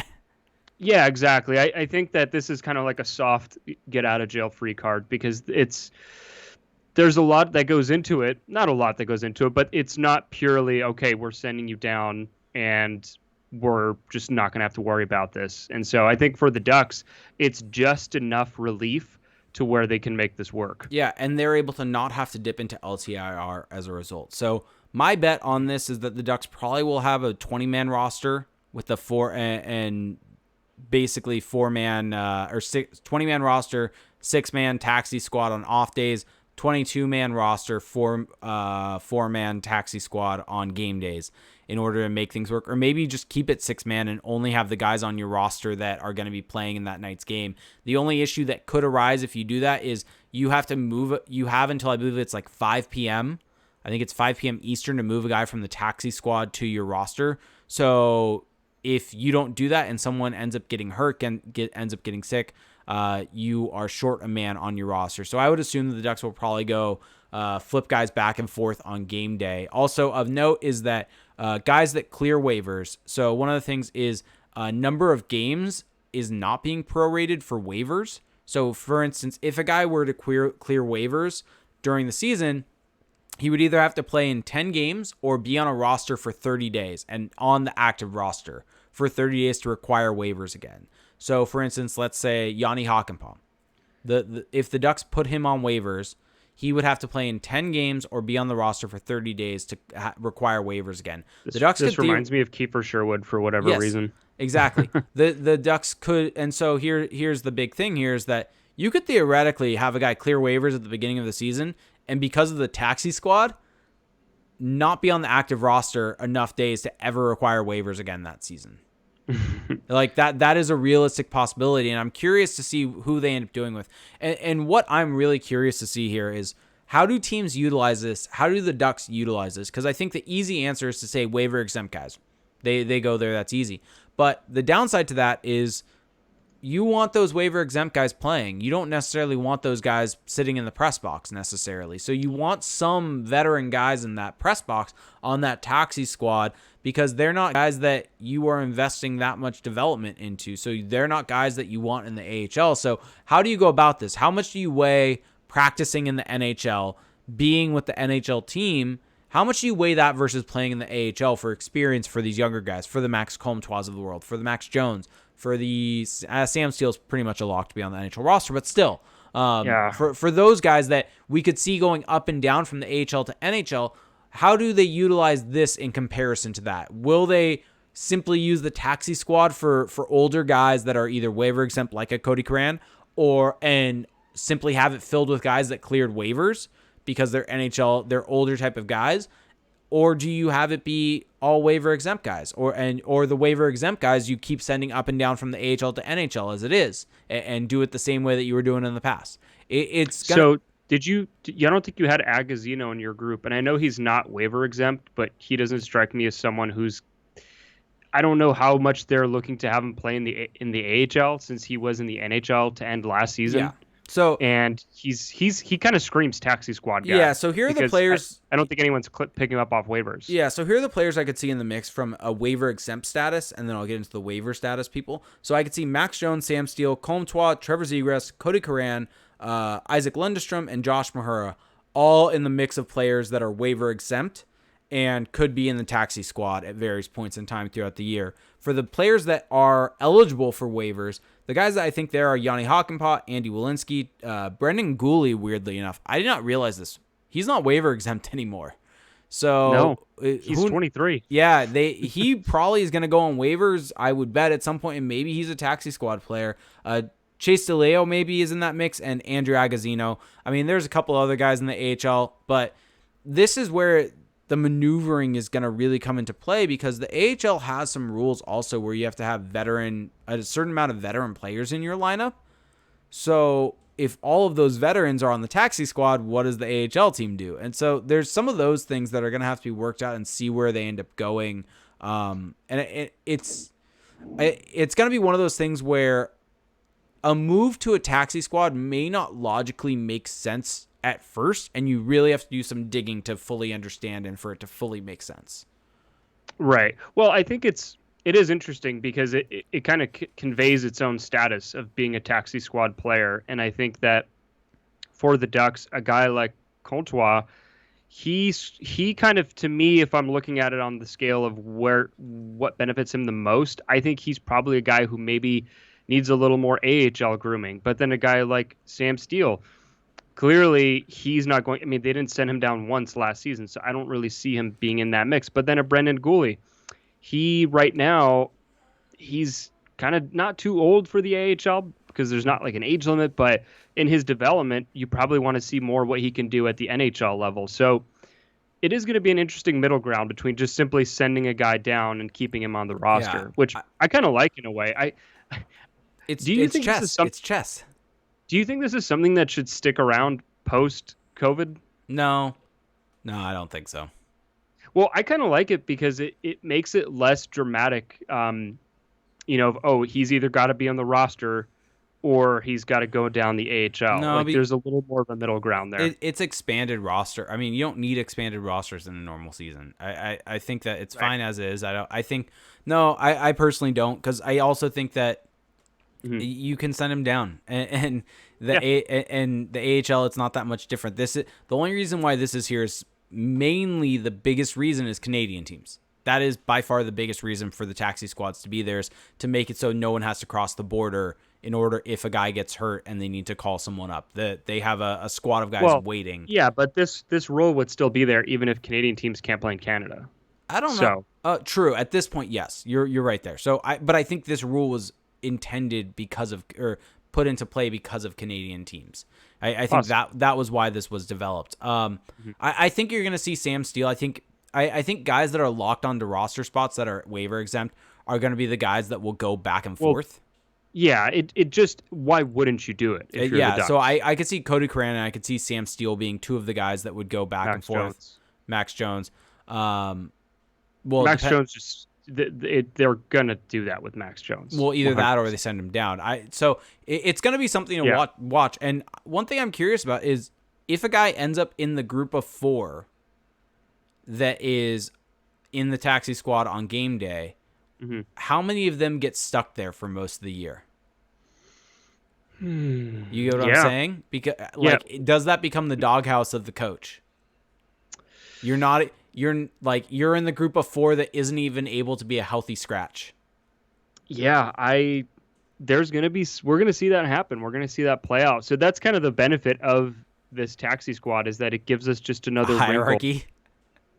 Yeah, exactly. I think that this is kind of like a soft get out of jail free card because there's a lot that goes into it. Not a lot that goes into it, but it's not purely, okay, we're sending you down and we're just not going to have to worry about this. And so I think for the Ducks, it's just enough relief to where they can make this work. Yeah, and they're able to not have to dip into LTIR as a result. So my bet on this is that the Ducks probably will have a 20-man roster with a 20-man roster, 6-man taxi squad on off days, 22-man roster, 4-man taxi squad on game days in order to make things work. Or maybe just keep it 6-man and only have the guys on your roster that are going to be playing in that night's game. The only issue that could arise if you do that is you have to move. You have until I believe it's like 5 p.m. I think it's 5 p.m. Eastern to move a guy from the taxi squad to your roster. So if you don't do that and someone ends up getting hurt and ends up getting sick, you are short a man on your roster. So I would assume that the Ducks will probably go flip guys back and forth on game day. Also of note is that guys that clear waivers. So one of the things is number of games is not being prorated for waivers. So for instance, if a guy were to clear waivers during the season, he would either have to play in 10 games or be on a roster for 30 days and on the active roster for 30 days to require waivers again. So, for instance, let's say Yanni Hakanpää. If the Ducks put him on waivers, he would have to play in 10 games or be on the roster for 30 days to require waivers again. The Ducks this reminds me of Kiefer Sherwood for whatever reason. Exactly. The Ducks could, and so here's the big thing here is that you could theoretically have a guy clear waivers at the beginning of the season, and because of the taxi squad, not be on the active roster enough days to ever require waivers again that season. Like that is a realistic possibility, and I'm curious to see who they end up doing with. And what I'm really curious to see here is how do teams utilize this? How do the Ducks utilize this? Because I think the easy answer is to say waiver exempt guys. They go there, that's easy. But the downside to that is you want those waiver exempt guys playing. You don't necessarily want those guys sitting in the press box necessarily. So you want some veteran guys in that press box on that taxi squad because they're not guys that you are investing that much development into. So they're not guys that you want in the AHL. So how do you go about this? How much do you weigh practicing in the NHL, being with the NHL team? How much do you weigh that versus playing in the AHL for experience for these younger guys, for the Max Comtois of the world, for the Max Jones, for the Sam Steele's pretty much a lock to be on the NHL roster, but still, for those guys that we could see going up and down from the AHL to NHL, how do they utilize this in comparison to that? Will they simply use the taxi squad for older guys that are either waiver exempt like a Cody Curran, and simply have it filled with guys that cleared waivers because they're NHL, they're older type of guys? Or do you have it be all waiver exempt guys, or the waiver exempt guys you keep sending up and down from the AHL to NHL as it is, and do it the same way that you were doing in the past? So did you? I don't think you had Agazino in your group, and I know he's not waiver exempt, but he doesn't strike me as someone who's. I don't know how much they're looking to have him play in the AHL since he was in the NHL to end last season. Yeah. So and he kind of screams taxi squad guy. Yeah. So here are the players. I don't think anyone's picking up off waivers. Yeah. So here are the players I could see in the mix from a waiver exempt status, and then I'll get into the waiver status people. So I could see Max Jones, Sam Steele, Comtois, Trevor Zegras, Cody Curran, Isaac Lundestrom, and Josh Mahura, all in the mix of players that are waiver exempt and could be in the taxi squad at various points in time throughout the year. For the players that are eligible for waivers, the guys that I think there are Yanni Hakanpää, Andy Welinski, Brendan Gooley, weirdly enough. I did not realize this. He's not waiver exempt anymore. So no, he's 23. Yeah, he probably is going to go on waivers, I would bet, at some point, and maybe he's a taxi squad player. Chase DeLeo maybe is in that mix, and Andrew Agazino. I mean, there's a couple other guys in the AHL, but this is where the maneuvering is going to really come into play, because the AHL has some rules also where you have to have a certain amount of veteran players in your lineup. So if all of those veterans are on the taxi squad, what does the AHL team do? And so there's some of those things that are going to have to be worked out and see where they end up going. And it's going to be one of those things where a move to a taxi squad may not logically make sense at first, and you really have to do some digging to fully understand and for it to fully make sense. Right. Well, I think it is interesting because it kind of conveys its own status of being a taxi squad player. And I think that for the Ducks, a guy like Comtois, he kind of, to me, if I'm looking at it on the scale of what benefits him the most, I think he's probably a guy who maybe needs a little more AHL grooming. But then a guy like Sam Steele, clearly he's not going. I mean, they didn't send him down once last season, so I don't really see him being in that mix. But then a Brendan Gooley, right now, he's kind of not too old for the AHL because there's not like an age limit, but in his development, you probably want to see more what he can do at the NHL level. So it is going to be an interesting middle ground between just simply sending a guy down and keeping him on the roster, which I kind of like in a way. It's chess. Do you think this is something that should stick around post-COVID? No, I don't think so. Well, I kind of like it because it makes it less dramatic. Oh, he's either got to be on the roster or he's got to go down the AHL. No, Like there's a little more of a middle ground there. it's expanded roster. I mean, you don't need expanded rosters in a normal season. I think that it's Right. fine as is. I think no, I personally don't, because I also think that Hmm. you can send him down, and Yeah. and the AHL, it's not that much different. This is the only reason why this is here is mainly the biggest reason is Canadian teams. That is by far the biggest reason for the taxi squads to be there, is to make it so no one has to cross the border in order if a guy gets hurt and they need to call someone up. That they have a squad of guys Well, waiting. yeah, but this rule would still be there even if Canadian teams can't play in Canada. I don't know. So, True. At this point, yes, you're right there. But I think this rule was intended because of, or put into play because of Canadian teams. I think awesome. that was why this was developed. Mhm. I think you're going to see Sam Steele. I think guys that are locked onto roster spots that are waiver exempt are going to be the guys that will go back and Well, forth. yeah, it just why wouldn't you do it if you're the Yeah, Ducks? so I could see Cody Curran and I could see Sam Steele being two of the guys that would go back and Max forth. Jones. Max Jones. Well, Max Jones just they're gonna do that with Max Jones. well, either that or 100%. they send him down. It's going to be something to Yeah. watch. And one thing I'm curious about is if a guy ends up in the group of 4 that is in the taxi squad on game day, Hmm. how many of them get stuck there for most of the year? You get what I'm Yeah. saying? Because Yeah. does that become the doghouse of the coach? You're in the group of 4 that isn't even able to be a healthy scratch. Yeah, we're gonna see that happen. We're gonna see that play out. So that's kind of the benefit of this taxi squad is that it gives us just A another wrinkle, hierarchy.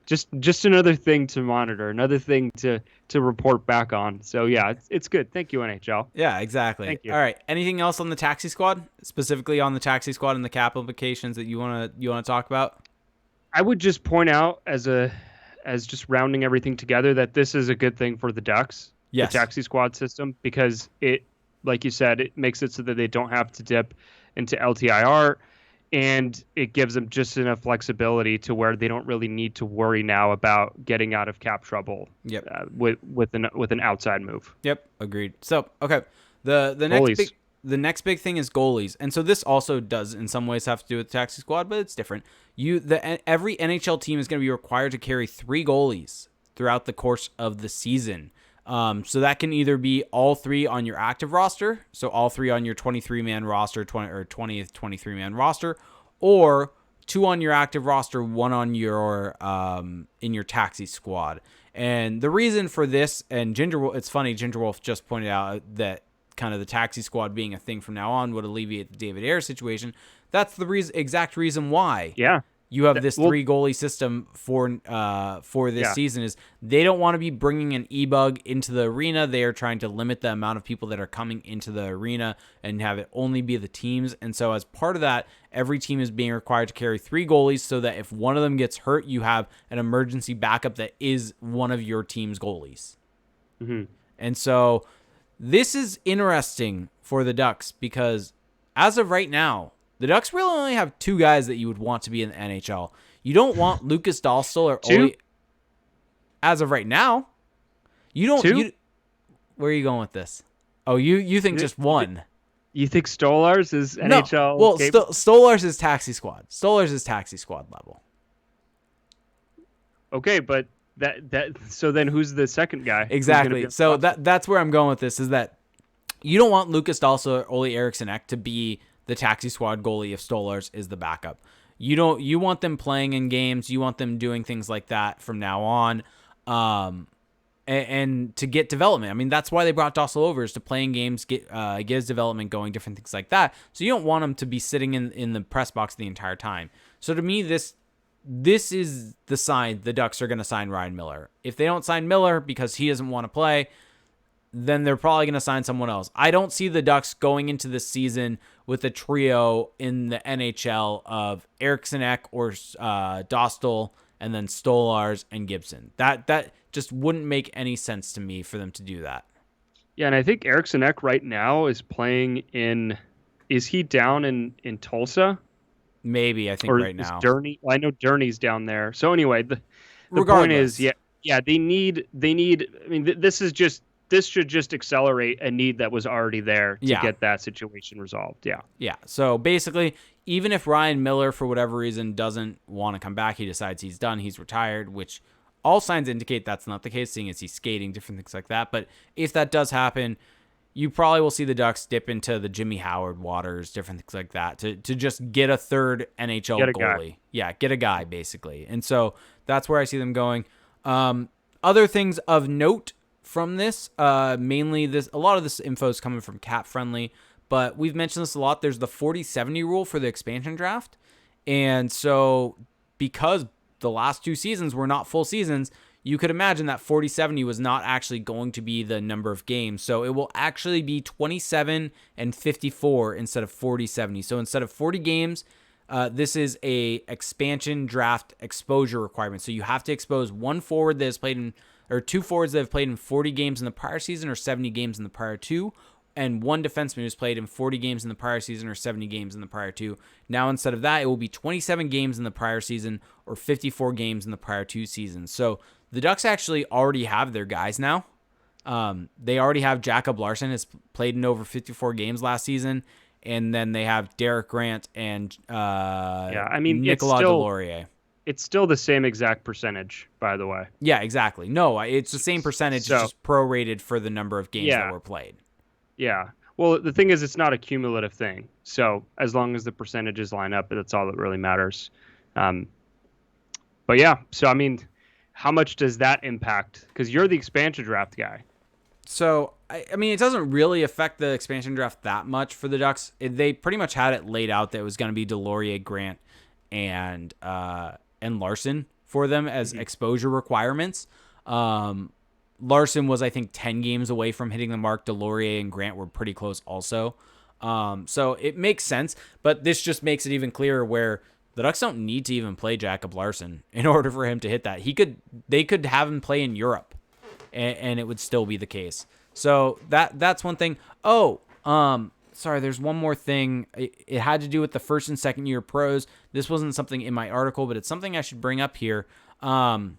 just another thing to monitor, another thing to report back on. So yeah, it's good. Thank you, NHL. Yeah, exactly. Thank you. All right. Anything else on the taxi squad, specifically on the taxi squad and the cap implications that you wanna talk about? I would just point out as just rounding everything together that this is a good thing for the Ducks, the Yes. taxi squad system, because it, like you said, it makes it so that they don't have to dip into LTIR, and it gives them just enough flexibility to where they don't really need to worry now about getting out of cap trouble Yep. with an outside move. Yep. Agreed. So okay, Goalies. the next big thing is goalies, and so this also does in some ways have to do with the taxi squad, but it's different. Every NHL team is going to be required to carry 3 goalies throughout the course of the season. So that can either be all 3 on your active roster, so all 3 on your 23-man roster, 20th 23-man roster, or 2 on your active roster, 1 on your in your taxi squad. And the reason for this, and it's funny, Ginger Wolf just pointed out that kind of the taxi squad being a thing from now on would alleviate the David Ayres situation. That's the exact reason why Yeah. you have this Well, 3 goalie system for this yeah. season. Is they don't want to be bringing an e-bug into the arena. They are trying to limit the amount of people that are coming into the arena and have it only be the teams. And so as part of that, every team is being required to carry 3 goalies so that if one of them gets hurt, you have an emergency backup that is one of your team's goalies. Hmm. And so this is interesting for the Ducks because as of right now, the Ducks really only have 2 guys that you would want to be in the NHL. You don't want Lucas Dahlstol or 2? Ole. As of right now, you don't. 2? Where are you going with this? Oh, you think just 1? You think Stolars is NHL? No. Well, capable? Stolarz is taxi squad. Stolarz is taxi squad level. Okay, but so then who's the second guy? Who's gonna be Exactly. on So the roster? that's where I'm going with this is that you don't want Lucas Dahlstol or Ole Eriksson Ek to be the taxi squad goalie if Stolarz is the backup. You want them playing in games. You want them doing things like that from now on, and to get development. I mean, that's why they brought Dahlstol over, is to play in games, get his development going, different things like that. So you don't want him to be sitting in the press box the entire time. So to me, this is the sign the Ducks are going to sign Ryan Miller. If they don't sign Miller because he doesn't want to play, then they're probably going to sign someone else. I don't see the Ducks going into this season with a trio in the NHL of Eriksson Ek or Dostal and then Stolarz and Gibson. That just wouldn't make any sense to me for them to do that. Yeah, and I think Eriksson Ek right now is playing in. Is he down in Tulsa? Maybe, I think Or right is now. Durney? Well, I know Durney's down there. So anyway, the point is, regardless. they need. I mean, this should just accelerate a need that was already there to Yeah. get that situation resolved. Yeah. Yeah. So basically, even if Ryan Miller, for whatever reason, doesn't want to come back, he decides he's done, he's retired, which all signs indicate that's not the case, seeing as he's skating, different things like that. But if that does happen, you probably will see the Ducks dip into the Jimmy Howard waters, different things like that, to just get a third NHL Get a guy. goalie. Yeah, get a guy, basically. And so that's where I see them going. Other things of note from this, mainly a lot of this info is coming from Cap Friendly, but we've mentioned this a lot. There's the 40-70 rule for the expansion draft. And so because the last two seasons were not full seasons, you could imagine that 40-70 was not actually going to be the number of games. So it will actually be 27 and 54 instead of 40-70. So instead of 40 games, this is a expansion draft exposure requirement. So you have to expose one forward that has played in, or two forwards that have played in 40 games in the prior season or 70 games in the prior two, and one defenseman who's played in 40 games in the prior season or 70 games in the prior two. Now, instead of that, it will be 27 games in the prior season or 54 games in the prior two seasons. So the Ducks actually already have their guys now. They already have Jacob Larson, has played in over 54 games last season. And then they have Derek Grant and I mean, Nicolas Deslauriers. it's still the same exact percentage, by the way. Yeah, exactly. No, it's the same percentage, So, it's just prorated for the number of games that were played. Yeah. Well, the thing is, it's not a cumulative thing. So as long as the percentages line up, that's all that really matters. But yeah, so I mean, how much does that impact? Because you're the expansion draft guy. So, I mean, it doesn't really affect the expansion draft that much for the Ducks. They pretty much had it laid out that it was going to be Deslauriers, Grant, and Larson for them as exposure requirements. Larson was, I think, 10 games away from hitting the mark. Deslauriers and Grant were pretty close also. So it makes sense, but this just makes it even clearer where the Ducks don't need to even play Jacob Larson in order for him to hit that. They could have him play in Europe, and it would still be the case. So that's one thing. Oh, sorry, there's one more thing. It had to do with the first and second year pros. This wasn't something in my article, but it's something I should bring up here. What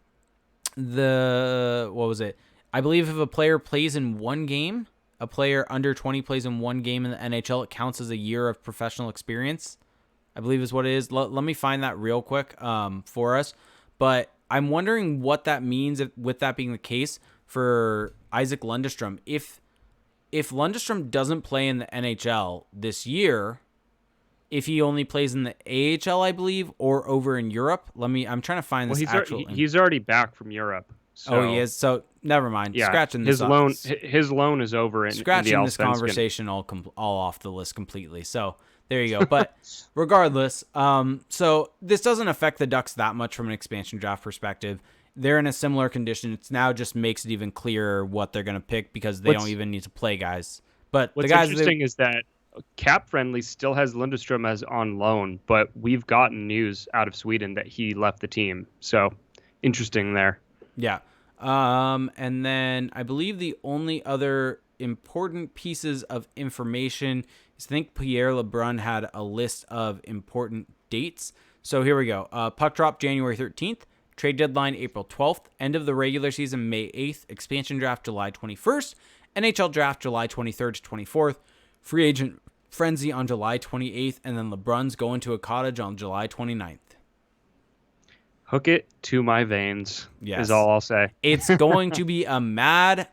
was it? I believe if a player plays in one game, a player under 20 plays in one game in the NHL, it counts as a year of professional experience, I believe is what it is. Let me find that real quick for us. But I'm wondering what that means with that being the case for Isaac Lundestrom. If Lundestrom doesn't play in the NHL this year, if he only plays in the AHL, I believe, or over in Europe, I'm trying to find this actual. He's already back from Europe. So, he is. So never mind. Yeah, Scratching this his loan is over. Scratching this conversation all off the list completely. So there you go. But regardless, so this doesn't affect the Ducks that much from an expansion draft perspective. They're in a similar condition. It's now just makes it even clearer what they're going to pick because they don't even need to play guys. But what's the guys interesting is that Cap Friendly still has Lundestrom as on loan, but we've gotten news out of Sweden that he left the team. So interesting there. Yeah. And then I believe the only other important pieces of information is I think Pierre LeBrun had a list of important dates. So here we go. Puck drop January 13th. Trade deadline April 12th. End of the regular season May 8th. Expansion draft July 21st. NHL draft July 23rd to 24th. Free agent frenzy on July 28th. And then LeBrun's going to a cottage on July 29th. Hook it to my veins, yes. Is all I'll say. It's going to be a mad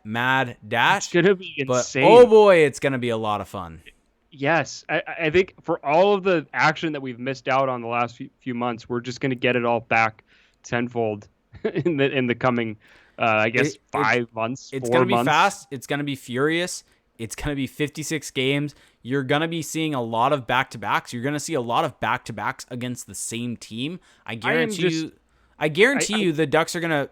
dash. It's going to be insane. But, oh boy, it's going to be a lot of fun. Yes. I think for all of the action that we've missed out on the last few months, we're just going to get it all back tenfold in the coming, 5 months, It's going to be fast. It's going to be furious. It's going to be 56 games. You're going to be seeing a lot of back-to-backs. You're going to see a lot of back-to-backs against the same team. I guarantee you the Ducks are going to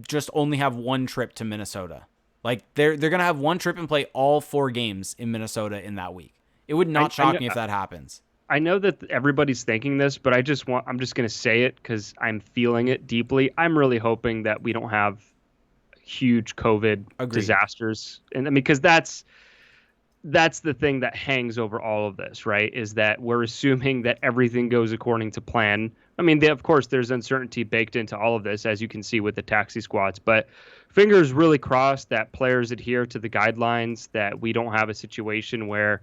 just only have one trip to Minnesota. Like they're going to have one trip and play all 4 games in Minnesota in that week. It would not shock me if that happens. I know that everybody's thinking this, but I'm just going to say it because I'm feeling it deeply. I'm really hoping that we don't have huge COVID disasters. And I mean, because that's the thing that hangs over all of this, right? Is that we're assuming that everything goes according to plan. I mean, of course, there's uncertainty baked into all of this, as you can see with the taxi squads, but fingers really crossed that players adhere to the guidelines, that we don't have a situation where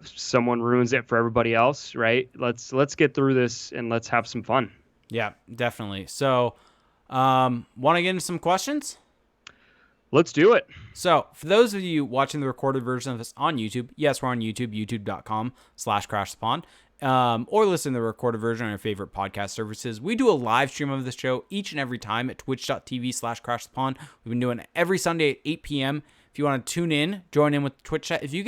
someone ruins it for everybody else, right? Let's get through this and let's have some fun. Yeah, definitely. So, want to get into some questions? Let's do it. So, for those of you watching the recorded version of this on YouTube, yes, we're on YouTube, youtube.com/crashthepond, or listen to the recorded version on your favorite podcast services. We do a live stream of the show each and every time at twitch.tv/crashthepond. We've been doing it every Sunday at 8 p.m. If you want to tune in, join in with the Twitch chat. If you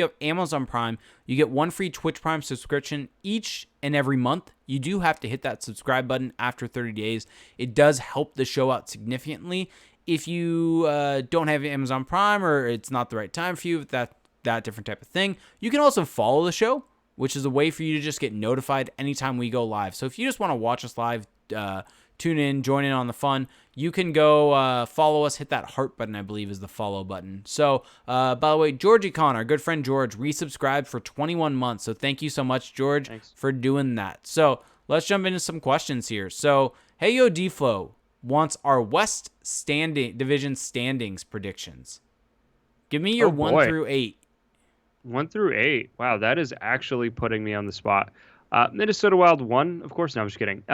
have Amazon Prime, you get one free Twitch Prime subscription each and every month. You do have to hit that subscribe button after 30 days. It does help the show out significantly. If you don't have Amazon Prime or it's not the right time for you, that different type of thing, you can also follow the show, which is a way for you to just get notified anytime we go live. So if you just want to watch us live, tune in, join in on the fun, you can go follow us, hit that heart button, I believe is the follow button. So, by the way, Georgie Con, our good friend George, resubscribed for 21 months. So thank you so much, George, Thanks. for doing that. So let's jump into some questions here. So, Hey Yo D-Flow wants our West Division standings predictions. Give me your 1 through 8. 1 through 8. Wow, that is actually putting me on the spot. Minnesota Wild 1, of course. No, I'm just kidding.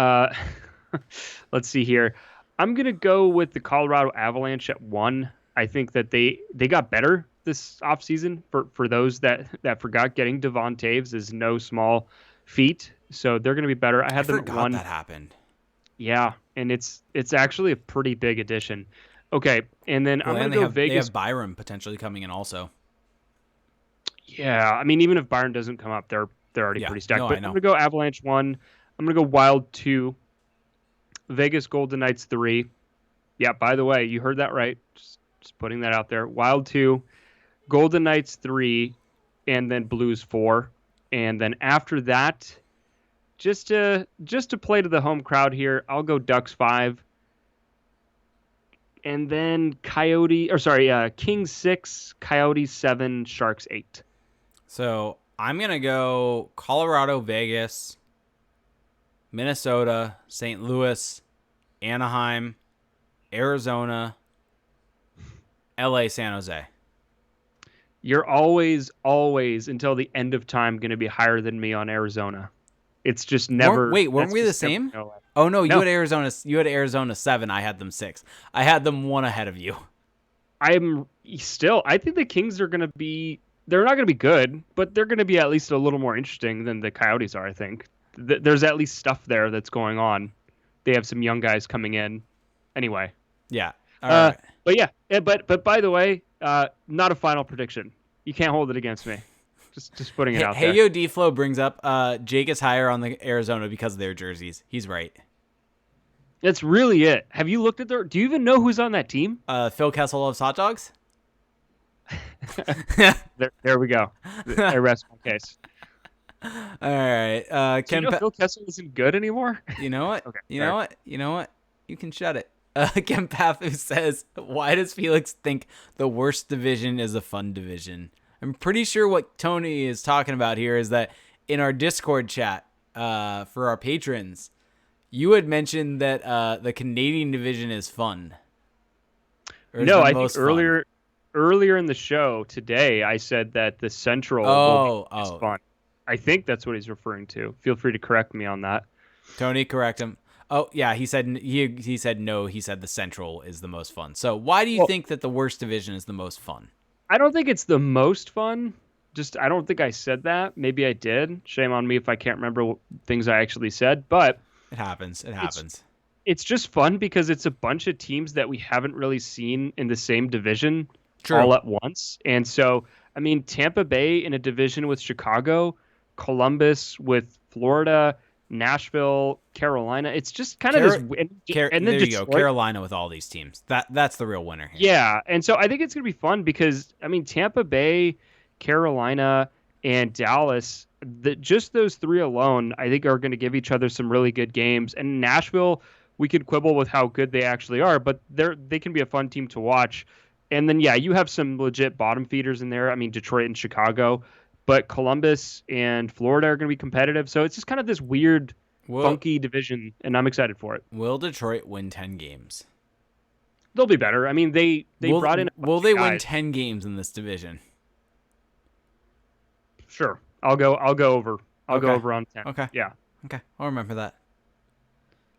Let's see here. I'm going to go with the Colorado Avalanche at 1. I think that they got better this offseason. For those that forgot, getting Devon Taves is no small feat. So they're going to be better. I had them at 1. That happened. Yeah, and it's actually a pretty big addition. Okay, and then I'm going to go Vegas. They have Byram potentially coming in also. Yeah, I mean, even if Byron doesn't come up, they're already pretty stacked. No, but I'm going to go Avalanche 1. I'm going to go Wild 2. Vegas Golden Knights 3. Yeah, by the way, you heard that right. Just putting that out there. Wild 2. Golden Knights 3. And then Blues 4. And then after that, just to play to the home crowd here, I'll go Ducks 5. And then Kings 6, Coyotes 7, Sharks 8. So I'm going to go Colorado, Vegas, Minnesota, St. Louis, Anaheim, Arizona, LA, San Jose. You're always, until the end of time, going to be higher than me on Arizona. It's just never. Weren't we the same? Oh no, you had Arizona. You had Arizona 7. I had them 6. I had them 1 ahead of you. I think the Kings are going to be. They're not going to be good, but they're going to be at least a little more interesting than the Coyotes are. I think there's at least stuff there that's going on. They have some young guys coming in. Anyway. Yeah. All right. But yeah. But by the way, not a final prediction. You can't hold it against me. Just putting it out there. Hey Yo D-Flow brings up Jake is higher on the Arizona because of their jerseys. He's right. That's really it. Have you looked at do you even know who's on that team? Phil Kessel loves hot dogs. there we go. I rest my case. All right. Phil Kessel isn't good anymore? You know what? Okay, you know what? You know what? You can shut it. Ken Pathu says, why does Felix think the worst division is a fun division? I'm pretty sure what Tony is talking about here is that in our Discord chat for our patrons, you had mentioned that the Canadian division is fun. No, I think earlier in the show today, I said that the Central is fun. I think that's what he's referring to. Feel free to correct me on that. Tony, correct him. Oh yeah, he said he said no. He said the Central is the most fun. So why do you think that the worst division is the most fun? I don't think it's the most fun. I don't think I said that. Maybe I did. Shame on me if I can't remember things I actually said. But it happens. It happens. It's just fun because it's a bunch of teams that we haven't really seen in the same division all at once. And so, I mean, Tampa Bay in a division with Chicago, Columbus with Florida, Nashville, Carolina. It's just kind of this. And then there you go, Carolina with all these teams. That's the real winner here. Yeah, and so I think it's going to be fun because, I mean, Tampa Bay, Carolina, and Dallas, just those 3 alone, I think are going to give each other some really good games. And Nashville, we could quibble with how good they actually are, but they can be a fun team to watch. And then, yeah, you have some legit bottom feeders in there. I mean, Detroit and Chicago, but Columbus and Florida are going to be competitive. So it's just kind of this weird, Will funky division, and I'm excited for it. Will Detroit win 10 games? They'll be better. I mean, they brought in a Will bunch of they win guys. 10 games in this division? Sure, I'll go over. I'll go Okay. over on 10. Okay. Yeah. Okay. I'll remember that.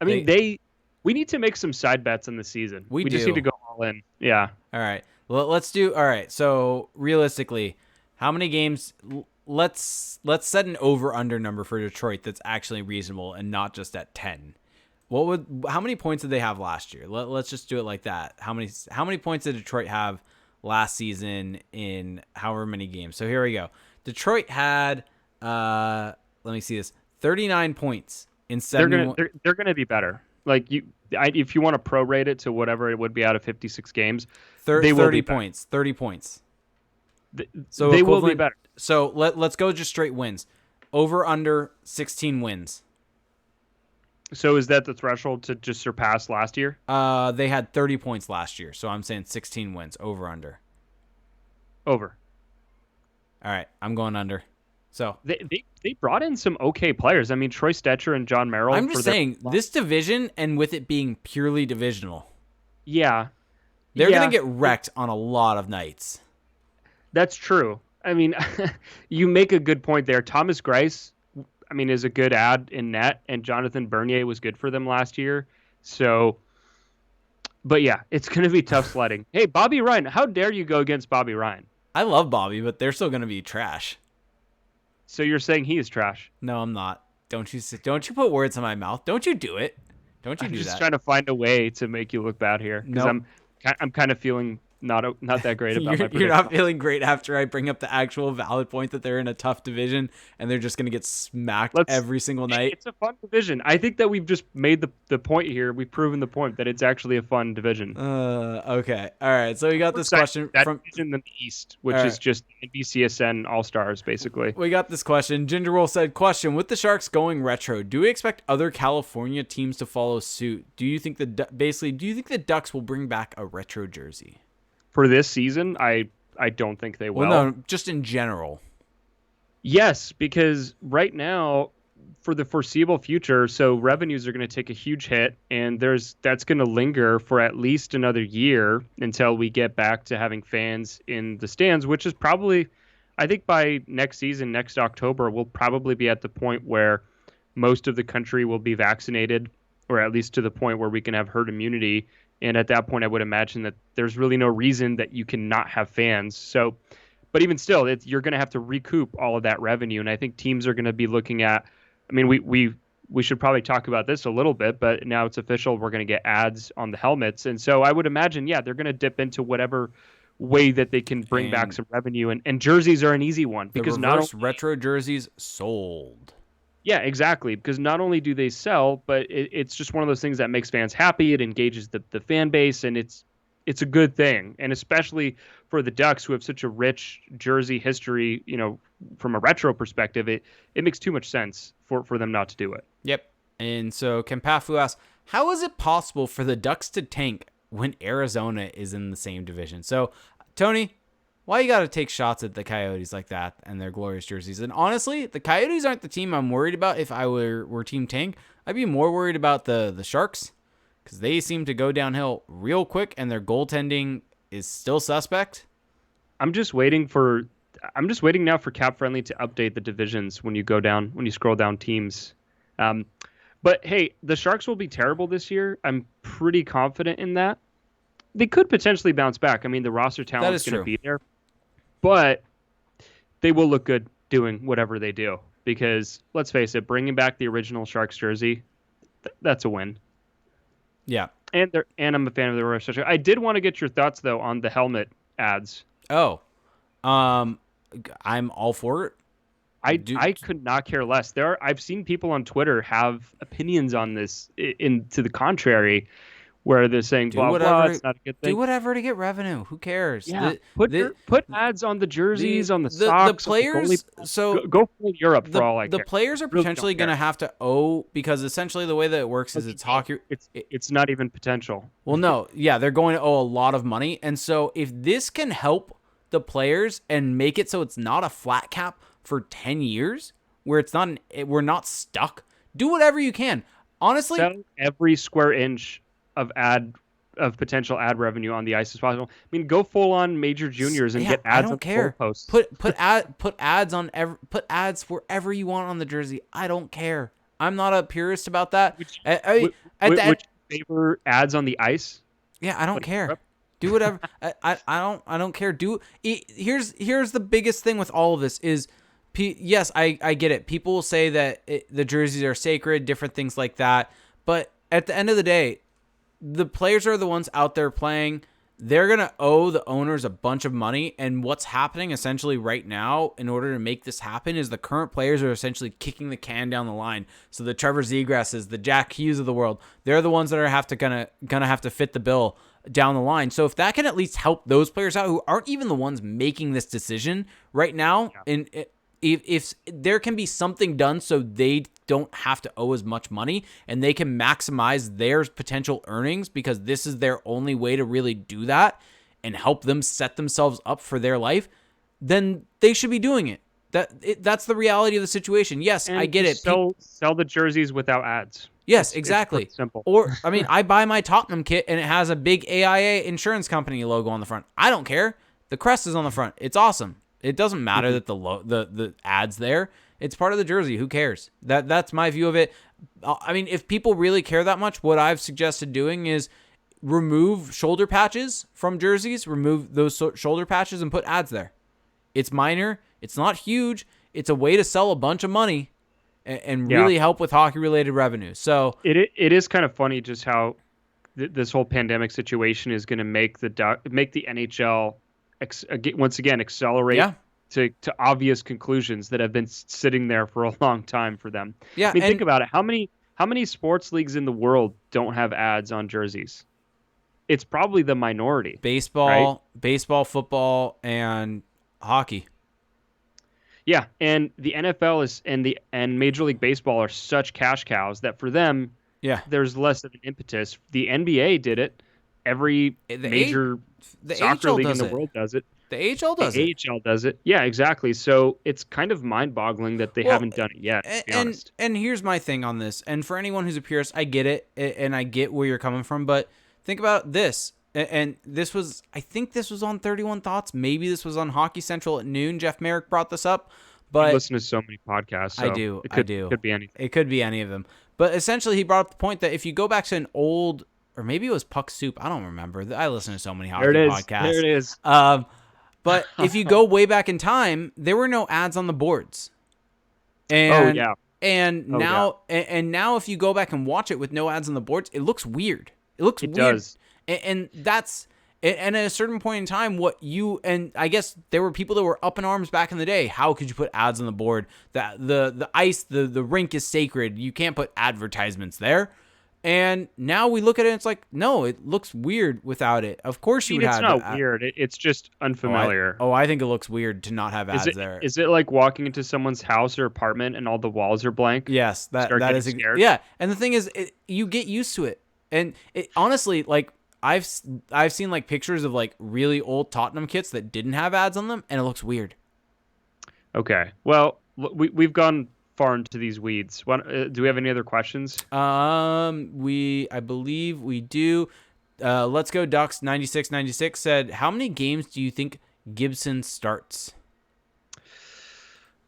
I mean, They we need to make some side bets in the season. we We just need to do. go all in. Yeah. All right. Well, let's do. All right. So realistically, how many games? Let's set an over under number for Detroit that's actually reasonable and not just at 10. How many points did they have last year? Let's just do it like that. How many points did Detroit have last season in however many games? So here we go. Detroit had let me see this. 39 points in 71. They're gonna be better. Like if you want to prorate it to whatever it would be out of 56 games, they will 30 be better. points. 30 points. Th- So They will be equivalent. better. So let's go just straight wins. Over under 16 wins. So is that the threshold to just surpass last year? They had 30 points last year, so I'm saying 16 wins. Over under. Over. All right, I'm going under. So They brought in some okay players. I mean, Troy Stetcher and John Merrill. I'm just saying this division, and with it being purely divisional, Yeah, they're yeah, gonna get wrecked on a lot of nights. that's true. I mean, you make a good point there. Thomas Grice, I mean, is a good ad in net, and Jonathan Bernier was good for them last year. So, but yeah, it's going to be tough sledding. Hey, Bobby Ryan, how dare you go against Bobby Ryan? I love Bobby, but they're still gonna be trash. So you're saying he is trash? No, I'm not. Don't you put words in my mouth? Don't you do it? Don't you I'm do just that? trying to find a way to make you look bad here because Nope. I'm kind of feeling not that great about my You're prediction. not feeling great after I bring up the actual valid point that they're in a tough division and they're just going to get smacked every single night. It's a fun division. I think that we've just made the point here. We've proven the point that it's actually a fun division. Okay. All right. So we got this question that from division in the East, which All is right. just NBCSN All Stars, basically. we got this question. Ginger Roll said, "Question: With the Sharks going retro, do we expect other California teams to follow suit? Do you think do you think the Ducks will bring back a retro jersey?" For this season, I don't think they will. Well, no, just in general. Yes, because right now, for the foreseeable future, so revenues are going to take a huge hit, and that's going to linger for at least another year until we get back to having fans in the stands, which is probably, I think by next season, next October, we'll probably be at the point where most of the country will be vaccinated, or at least to the point where we can have herd immunity. And at that point, I would imagine that there's really no reason that you cannot have fans. So, but even still, you're going to have to recoup all of that revenue. And I think teams are going to be looking at, I mean, we should probably talk about this a little bit, but now it's official. We're going to get ads on the helmets. And so I would imagine, yeah, they're going to dip into whatever way that they can bring back And some revenue. And jerseys are an easy one because the not reverse only, retro jerseys sold. yeah, exactly. Because not only do they sell, but it's just one of those things that makes fans happy. It engages the fan base, and it's a good thing. And especially for the Ducks, who have such a rich jersey history, from a retro perspective, it makes too much sense for them not to do it. Yep. And so Kempafu asks, how is it possible for the Ducks to tank when Arizona is in the same division? So, Tony, why you got to take shots at the Coyotes like that and their glorious jerseys? And honestly, the Coyotes aren't the team I'm worried about if I were Team Tank. I'd be more worried about the Sharks because they seem to go downhill real quick and their goaltending is still suspect. I'm just waiting now for Cap Friendly to update the divisions when you scroll down teams. But hey, the Sharks will be terrible this year. I'm pretty confident in that. They could potentially bounce back. I mean, the roster talent is going to be there, but they will look good doing whatever they do because let's face it, bringing back the original Sharks jersey, that's a win. Yeah. And I'm a fan of the roster. I did want to get your thoughts though on the helmet ads. Oh, I'm all for it. I could not care less. I've seen people on Twitter have opinions on this to the contrary, where they're saying Do blah blah. whatever. It's not a good Do thing. whatever to get revenue. Who cares? Yeah, put ads on the jerseys, on the The socks, on the goalie. players. So Go full Europe for all I the care. players are Really don't potentially going care. to have to owe, because essentially the way that it works is Okay, it's no, hockey. it's not even potential. Well, no, yeah, they're going to owe a lot of money, and so if this can help the players and make it so it's not a flat cap for 10 years, where we're not stuck, do whatever you can. Honestly, Sell every square inch of potential ad revenue on the ice as possible. I mean, go full on major juniors and yeah, get I ads on don't the care. goalposts. Put ads on put ads wherever you want on the jersey. I don't care. I'm not a purist about that. I mean, Which favor ads on the ice? yeah, I don't Like care. Europe? Do whatever. I don't care. Here's the biggest thing with all of this is, yes, I get it. People will say that the jerseys are sacred, different things like that. But at the end of the day, the players are the ones out there playing. They're going to owe the owners a bunch of money. And what's happening essentially right now in order to make this happen is the current players are essentially kicking the can down the line. So the Trevor Zegrasses, the Jack Hughes of the world, they're the ones that are gonna have to fit the bill down the line. So if that can at least help those players out who aren't even the ones making this decision right now, and if there can be something done so they don't have to owe as much money and they can maximize their potential earnings, because this is their only way to really do that and help them set themselves up for their life, then they should be doing it. That's the reality of the situation. Yes, And I get it. Sell the jerseys without ads. Yes, exactly. It's simple. Or, I mean, I buy my Tottenham kit and it has a big AIA insurance company logo on the front. I don't care. The crest is on the front. It's awesome. It doesn't matter that the ads there. It's part of the jersey. Who cares? That's my view of it. I mean, if people really care that much, what I've suggested doing is remove shoulder patches from jerseys. Remove those shoulder patches and put ads there. It's minor. It's not huge. It's a way to sell a bunch of money and really help with hockey-related revenue. So it is kind of funny just how this whole pandemic situation is going to make the NHL once again accelerate to obvious conclusions that have been sitting there for a long time for them. Yeah, I mean, think about it. How many sports leagues in the world don't have ads on jerseys? It's probably the minority. Baseball, right? football, and hockey. Yeah, and the NFL and Major League Baseball are such cash cows that for them, there's less of an impetus. The NBA did it. Every major soccer league in the world does it. The AHL does it. The AHL does it. Yeah, exactly. So it's kind of mind-boggling that they haven't done it yet, to be honest. And here's my thing on this. And for anyone who's a purist, I get it, and I get where you're coming from. But think about this. And I think this was on 31 Thoughts. Maybe this was on Hockey Central at noon. Jeff Merrick brought this up. But I listen to so many podcasts. So I do. It could be anything. It could be any of them. But essentially, he brought up the point that if you go back to an old, or maybe it was Puck Soup. I don't remember. I listen to so many hockey podcasts. There it is. But if you go way back in time, there were no ads on the boards. And, now if you go back and watch it with no ads on the boards, it looks weird. It does. And that's, and at a certain point in time, I guess there were people that were up in arms back in the day. How could you put ads on the board? That the ice, the rink is sacred. You can't put advertisements there. And now we look at it and it's like, no, it looks weird without it. Of course you would have. It's not weird. It's just unfamiliar. I think it looks weird to not have ads there. Is it like walking into someone's house or apartment and all the walls are blank? Yes, that is scared? Yeah. And the thing is, you get used to it. And honestly, like I've seen like pictures of like really old Tottenham kits that didn't have ads on them, and it looks weird. Okay. Well, we've gone far into these weeds. Do we have any other questions? I believe we do. Let's go Ducks 9696 said, how many games do you think Gibson starts?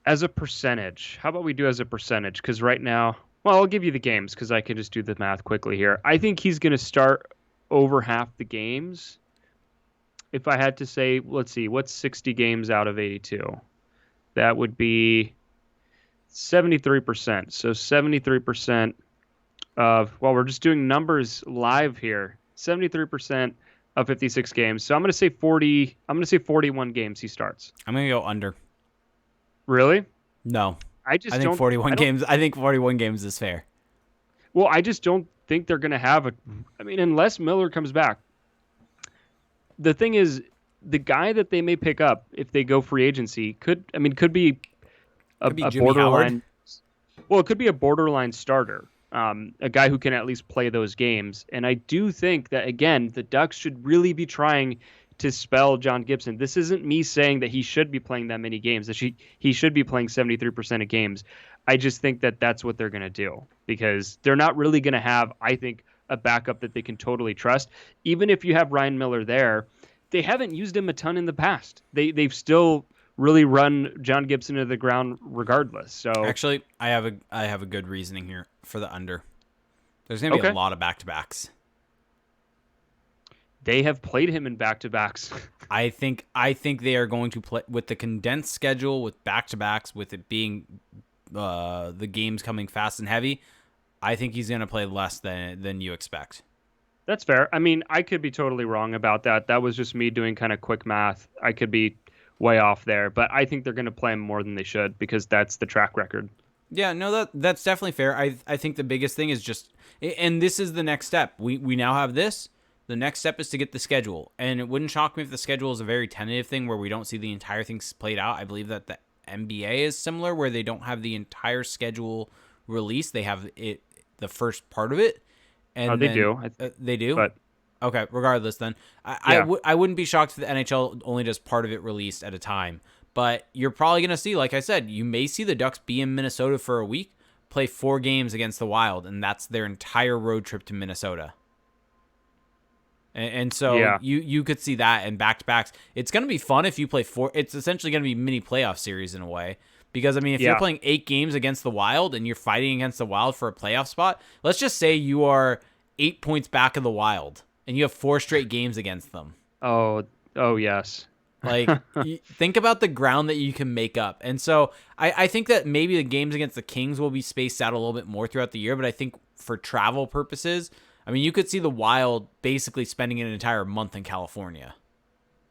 As a percentage. How about we do as a percentage? Because right now, well, I'll give you the games because I can just do the math quickly here. I think he's going to start over half the games. If I had to say, let's see, what's 60 games out of 82? That would be 73%. So 73% of, well, we're just doing numbers live here. 73% of 56 games. So I'm going to say 40. I'm going to say 41 games he starts. I'm going to go under. Really? No. I think 41 games. I think 41 games is fair. Well, I just don't think they're going to have a. I mean, unless Miller comes back, the thing is, the guy that they may pick up if they go free agency could be Could be a Jimmy Howard. borderline. Well, it could be a borderline starter, a guy who can at least play those games. And I do think that, again, the Ducks should really be trying to spell John Gibson. This isn't me saying that he should be playing that many games, that he should be playing 73% of games. I just think that that's what they're going to do because they're not really going to have, I think, a backup that they can totally trust. Even if you have Ryan Miller there, they haven't used him a ton in the past. They've still really run John Gibson to the ground regardless. So Actually, I have a good reasoning here for the under. There's going to be a lot of back-to-backs. They have played him in back-to-backs. I think they are going to play with the condensed schedule, with back-to-backs, with it being the games coming fast and heavy. I think he's going to play less than you expect. That's fair. I mean, I could be totally wrong about that. That was just me doing kind of quick math. I could be way off there, but I think they're going to play him more than they should because that's the track record. Yeah, no, that's definitely fair. I think the biggest thing is just, and this is the next step. We now have this. The next step is to get the schedule, and it wouldn't shock me if the schedule is a very tentative thing where we don't see the entire thing played out. I believe that the NBA is similar, where they don't have the entire schedule released. They have it, the first part of it, and they do. They do. But okay, regardless, then I wouldn't be shocked if the NHL only does part of it released at a time. But you're probably gonna see, like I said, you may see the Ducks be in Minnesota for a week, play 4 games against the Wild, and that's their entire road trip to Minnesota. And so you could see that in back-to-backs. It's going to be fun if you play 4. It's essentially going to be mini playoff series in a way. Because, I mean, if you're playing 8 games against the Wild and you're fighting against the Wild for a playoff spot, let's just say you are 8 points back of the Wild and you have 4 straight games against them. Oh, yes. Like, think about the ground that you can make up. And so I think that maybe the games against the Kings will be spaced out a little bit more throughout the year. But I think for travel purposes, I mean, you could see the Wild basically spending an entire month in California.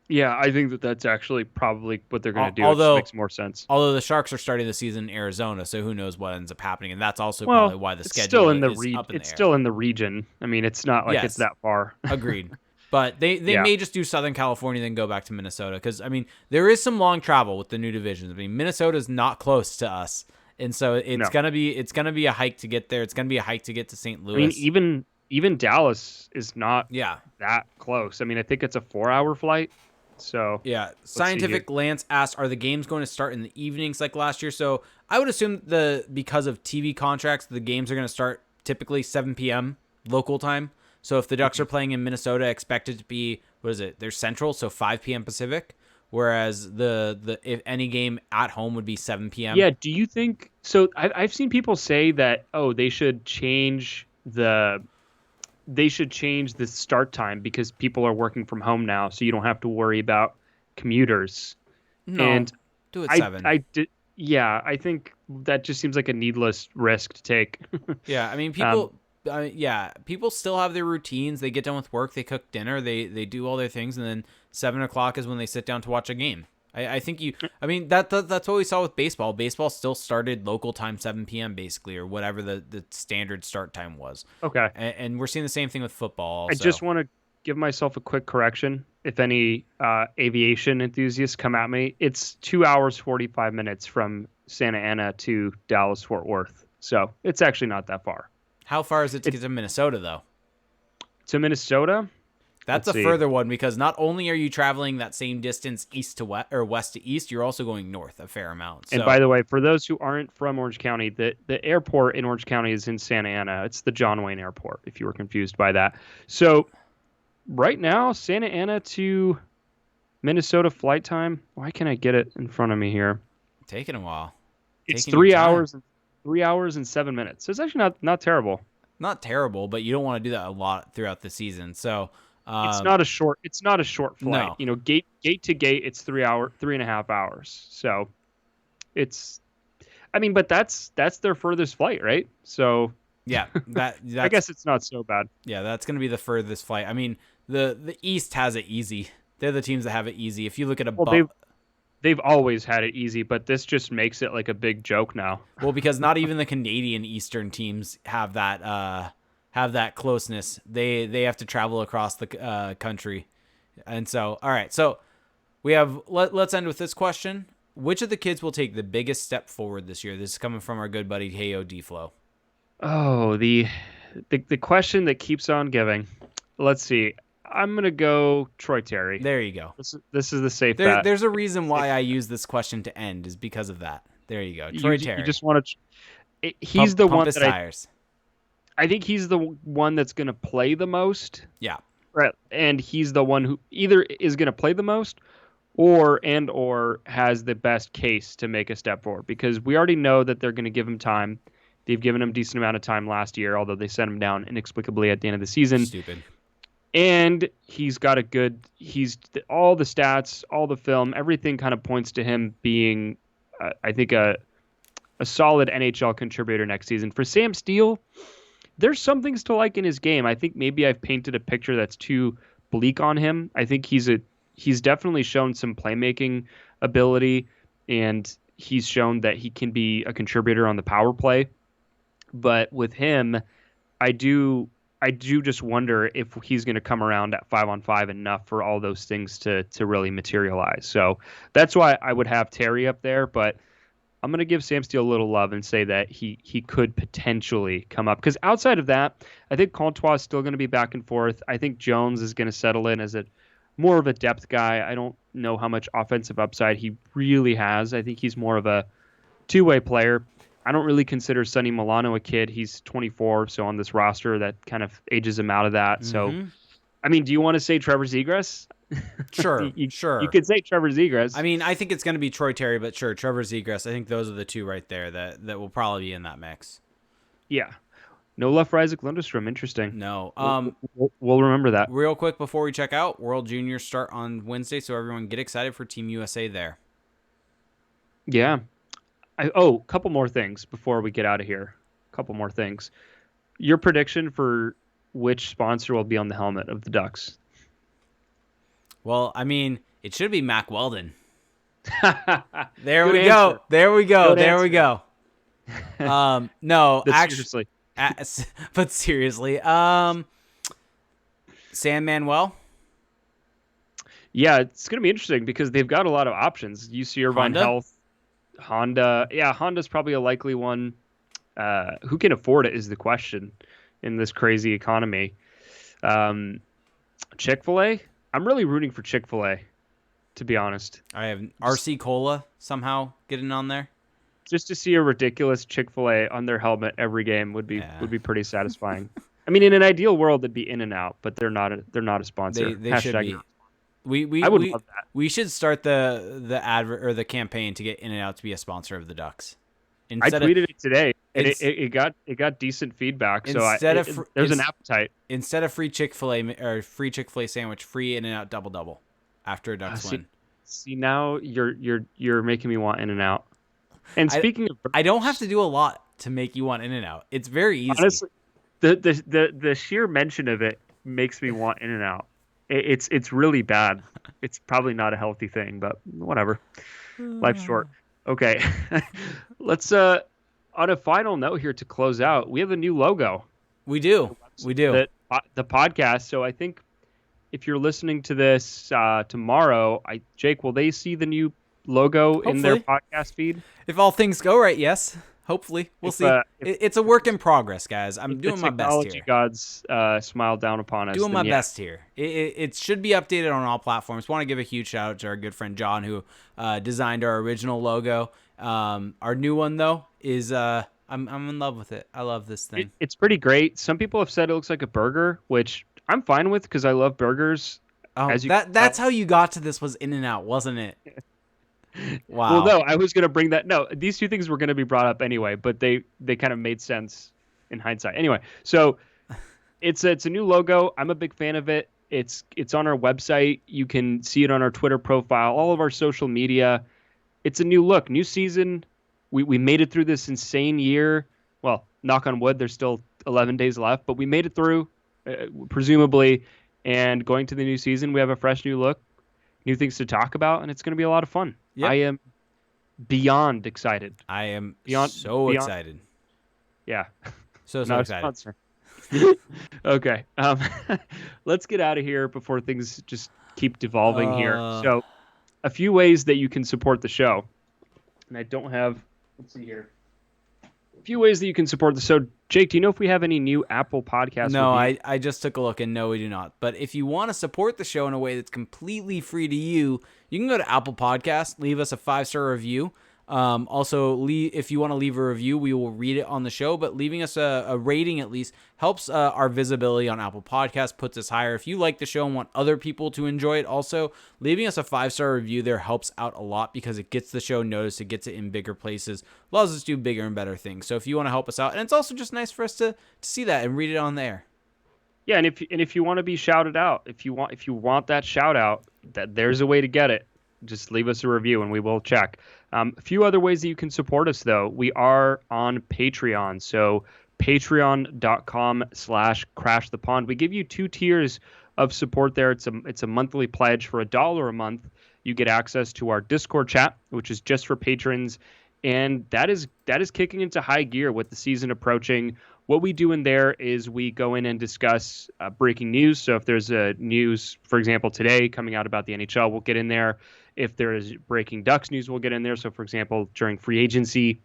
Yeah, I think that's actually probably what they're going to do. It just makes more sense. Although the Sharks are starting the season in Arizona, so who knows what ends up happening. And that's also probably why the schedule still in the is up in the air. It's still in the region. I mean, it's not like it's that far. Agreed. But they may just do Southern California then go back to Minnesota. Because, I mean, there is some long travel with the new divisions. I mean, Minnesota's not close to us. And so it's gonna be a hike to get there. It's gonna be a hike to get to St. Louis. I mean, even Dallas is not that close. I mean, I think it's a 4-hour flight. So yeah, Scientific Lance asked, "Are the games going to start in the evenings like last year?" So I would assume because of TV contracts, the games are going to start typically 7 p.m. local time. So if the Ducks are playing in Minnesota, expect it to be they're Central, so 5 p.m. Pacific. Whereas if any game at home would be 7 p.m. Yeah. Do you think so? I've seen people say that they should change the start time because people are working from home now, so you don't have to worry about commuters. No, and do it 7. I think that just seems like a needless risk to take. Yeah, I mean, people still have their routines. They get done with work, they cook dinner, they do all their things, and then 7 o'clock is when they sit down to watch a game. I think that's what we saw with baseball. Baseball still started local time 7 p.m. basically, or whatever the standard start time was. Okay. And we're seeing the same thing with football also. I just want to give myself a quick correction. If any aviation enthusiasts come at me, it's 2 hours, 45 minutes from Santa Ana to Dallas, Fort Worth. So it's actually not that far. How far is it to get to Minnesota, though? To Minnesota? That's a further one because not only are you traveling that same distance east to west or west to east, you're also going north a fair amount. So. And by the way, for those who aren't from Orange County, the airport in Orange County is in Santa Ana. It's the John Wayne Airport, if you were confused by that. So right now, Santa Ana to Minnesota flight time. Why can't I get it in front of me here? Taking a while. It's 3 hours. 3 hours and 7 minutes. So it's actually not terrible. Not terrible, but you don't want to do that a lot throughout the season. So it's not a short flight. No. You know, gate to gate, it's 3.5 hours. So but that's their furthest flight, right? So yeah, that's, I guess it's not so bad. Yeah, that's going to be the furthest flight. I mean, the East has it easy. They're the teams that have it easy. If you look at they've always had it easy, but this just makes it like a big joke now. Well, because not even the Canadian Eastern teams have that have that closeness. They have to travel across the country, and so all right. So we have let's end with this question: which of the kids will take the biggest step forward this year? This is coming from our good buddy Heyo D-Flow. Oh, the question that keeps on giving. Let's see. I'm gonna go Troy Terry. There you go. This is the safe bet. There's a reason why I use this question to end is because of that. There you go. Troy Terry. You just want to. He's the pump one his that tires. I think he's the one that's gonna play the most. Yeah. Right, and he's the one who either is gonna play the most, or has the best case to make a step forward, because we already know that they're going to give him time. They've given him a decent amount of time last year, although they sent him down inexplicably at the end of the season. Stupid. And he's got all the stats, all the film, everything kind of points to him being, I think, a solid NHL contributor next season. For Sam Steele, there's some things to like in his game. I think maybe I've painted a picture that's too bleak on him. I think he's definitely shown some playmaking ability, and he's shown that he can be a contributor on the power play. But with him, I do just wonder if he's going to come around at 5-on-5 enough for all those things to really materialize. So that's why I would have Terry up there, but I'm going to give Sam Steele a little love and say that he could potentially come up. Because outside of that, I think Comtois is still going to be back and forth. I think Jones is going to settle in as more of a depth guy. I don't know how much offensive upside he really has. I think he's more of a two-way player. I don't really consider Sonny Milano a kid. He's 24, so on this roster, that kind of ages him out of that. Mm-hmm. So, I mean, do you want to say Trevor Zegras? Sure, sure. You could say Trevor Zegras. I mean, I think it's going to be Troy Terry, but sure, Trevor Zegras. I think those are the two right there that will probably be in that mix. Yeah. No left for Isaac Lundestrom. Interesting. No. We'll remember that. Real quick before we check out, World Juniors start on Wednesday, so everyone get excited for Team USA there. Yeah. Couple more things before we get out of here. Couple more things. Your prediction for which sponsor will be on the helmet of the Ducks? Well, I mean, it should be Mack Weldon. There Good we answer. go. There we go. Good there answer. we go. No, actually, but seriously, San Manuel. Yeah, it's going to be interesting because they've got a lot of options. UC Irvine Health, Honda. Yeah, Honda's probably a likely one. Who can afford it is the question in this crazy economy. Chick-fil-A. I'm really rooting for Chick-fil-A, to be honest. I have RC Cola somehow getting on there. Just to see a ridiculous Chick-fil-A on their helmet every game would be pretty satisfying. I mean, in an ideal world, it'd be In-N-Out, but they're not a sponsor. They should be. I would love that. We should start the advert or the campaign to get In-N-Out to be a sponsor of the Ducks. I tweeted it today, and it got decent feedback. So there's an appetite. Instead of free Chick-fil-A or free Chick-fil-A sandwich, free In-N-Out double after a Ducks win. See, now you're making me want In-N-Out. And speaking of burgers, I don't have to do a lot to make you want In-N-Out. It's very easy. Honestly, the sheer mention of it makes me want In-N-Out. It's really bad. It's probably not a healthy thing, but whatever. Life's short. Okay. Let's on a final note here to close out. We have a new logo. We do. The podcast. So I think if you're listening to this tomorrow, Jake, will they see the new logo in their podcast feed? If all things go right, yes. Hopefully. We'll see. It's a work in progress, guys. I'm doing my best here. Technology gods smile down upon us. Doing my best here. It should be updated on all platforms. Want to give a huge shout out to our good friend John, who designed our original logo. Our new one, though, is I'm in love with it. I love this thing. It's pretty great. Some people have said it looks like a burger, which I'm fine with because I love burgers. Oh, that's how you got to this, was In-N-Out, wasn't it? Wow. Well, no, I was going to bring that. No, these two things were going to be brought up anyway, but they kind of made sense in hindsight. Anyway, so it's a new logo. I'm a big fan of it. It's on our website. You can see it on our Twitter profile, all of our social media. It's a new look, new season. We made it through this insane year. Well, knock on wood, there's still 11 days left, but we made it through, presumably. And going to the new season, we have a fresh new look, new things to talk about, and it's going to be a lot of fun. Yep. I am beyond excited. I am beyond excited. Yeah. So excited. Okay. Let's get out of here before things just keep devolving here. Uh, So, a few ways that you can support the show, and I don't have. Let's see here. A few ways that you can support the show. Jake, do you know if we have any new Apple Podcast no, reviews? I just took a look and no, we do not. But if you want to support the show in a way that's completely free to you, you can go to Apple Podcasts, leave us a 5-star review. Also, if you want to leave a review, we will read it on the show. But leaving us a rating at least helps our visibility on Apple Podcasts, puts us higher. If you like the show and want other people to enjoy it, also leaving us a 5-star review there helps out a lot because it gets the show noticed, it gets it in bigger places, allows us to do bigger and better things. So if you want to help us out, and it's also just nice for us to see that and read it on there. Yeah, and if you want to be shouted out, if you want that shout out, that there's a way to get it. Just leave us a review and we will check. A few other ways that you can support us though. We are on Patreon, so patreon.com/crash the pond. We give you 2 tiers of support there. It's a monthly pledge for $1 a month. You get access to our Discord chat, which is just for patrons, and that is kicking into high gear with the season approaching. What we do in there is we go in and discuss breaking news. So if there's a news, for example, today coming out about the NHL, we'll get in there. If there is breaking Ducks news, we'll get in there. So, for example, during free agency,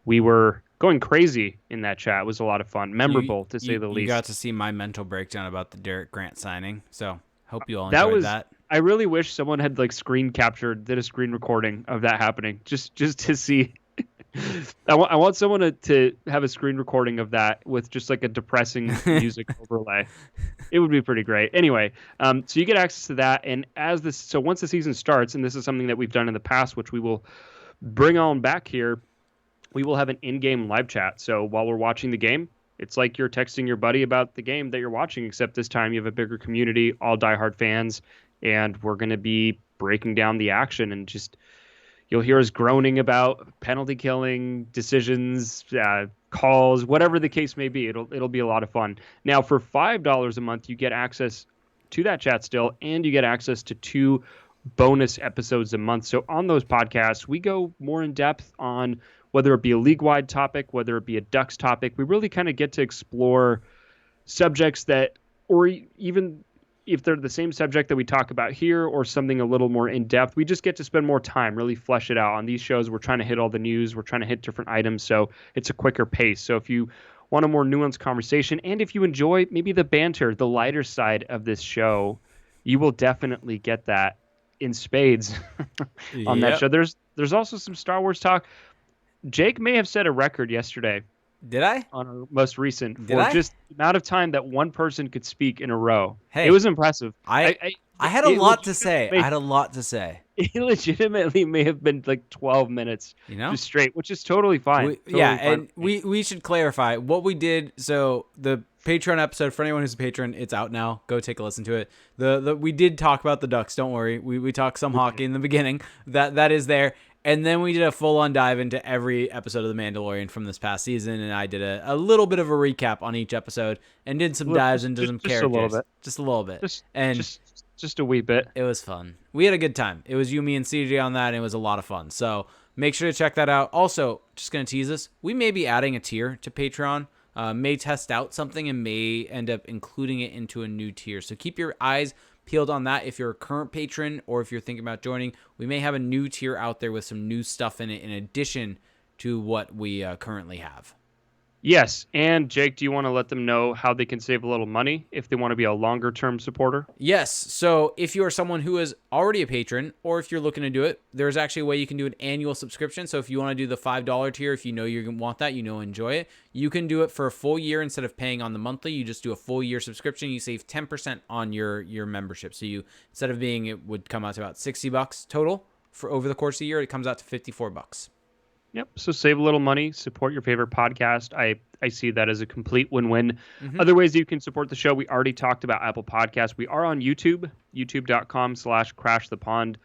we were going crazy in that chat. It was a lot of fun, You memorable to say the you got least. to see my mental breakdown about the Derek Grant signing. So hope you all That enjoyed was. that. I really wish someone had like screen captured, did a screen recording of that happening, just to see. I want someone to have a screen recording of that with just like a depressing music overlay. It would be pretty great. Anyway, so you get access to that, and so once the season starts, and this is something that we've done in the past, which we will bring on back here, we will have an in-game live chat. So while we're watching the game, it's like you're texting your buddy about the game that you're watching, except this time you have a bigger community, all diehard fans, and we're going to be breaking down the action and just you'll hear us groaning about penalty killing decisions, calls, whatever the case may be. It'll be a lot of fun. Now, for $5 a month, you get access to that chat still, and you get access to 2 bonus episodes a month. So on those podcasts, we go more in depth on whether it be a league-wide topic, whether it be a Ducks topic. We really kind of get to explore subjects that, or even if they're the same subject that we talk about here or something a little more in depth, we just get to spend more time, really flesh it out. On these shows, we're trying to hit all the news, we're trying to hit different items, so it's a quicker pace. So if you want a more nuanced conversation, and if you enjoy maybe the banter, the lighter side of this show, you will definitely get that in spades on that Yep. show. There's also some Star Wars talk. Jake may have set a record yesterday Did I? on our most recent Did for I? just the amount of time that one person could speak in a row. It Hey, was impressive. I I I had a it lot to say. I legitimately, had a lot to say. it legitimately may have been like 12 minutes You know? just straight, which is totally fine. Yeah, Totally fine and with me. we should clarify what we did. So the Patreon episode for anyone who's a patron, it's out now. Go take a listen to it. The we did talk about the Ducks. Don't worry, we talked some hockey in the beginning. That is there. And then we did a full-on dive into every episode of The Mandalorian from this past season, and I did a little bit of a recap on each episode and did some dives into some Just a little characters. bit. Just a little bit. Just And just a wee bit. it was fun. We had a good time. It was you, me, and CJ on that, and it was a lot of fun. So make sure to check that out. Also, just going to tease us, we may be adding a tier to Patreon. May test out something and may end up including it into a new tier. So keep your eyes peeled on that. If you're a current patron or if you're thinking about joining, we may have a new tier out there with some new stuff in it in addition to what we currently have. Yes, and Jake, do you want to let them know how they can save a little money if they want to be a longer term supporter? Yes. So if you are someone who is already a patron, or if you're looking to do it, there's actually a way you can do an annual subscription. So if you want to do the $5 tier, if you know you want that, you know, enjoy it, you can do it for a full year instead of paying on the monthly. You just do a full year subscription. You save 10% on your membership. So you, instead of being, it would come out to about $60 total for over the course of the year. It comes out to $54. Yep. So save a little money, support your favorite podcast. I see that as a complete win-win. Mm-hmm. Other ways that you can support the show, we already talked about Apple Podcasts. We are on YouTube, youtube.com/crash the pond.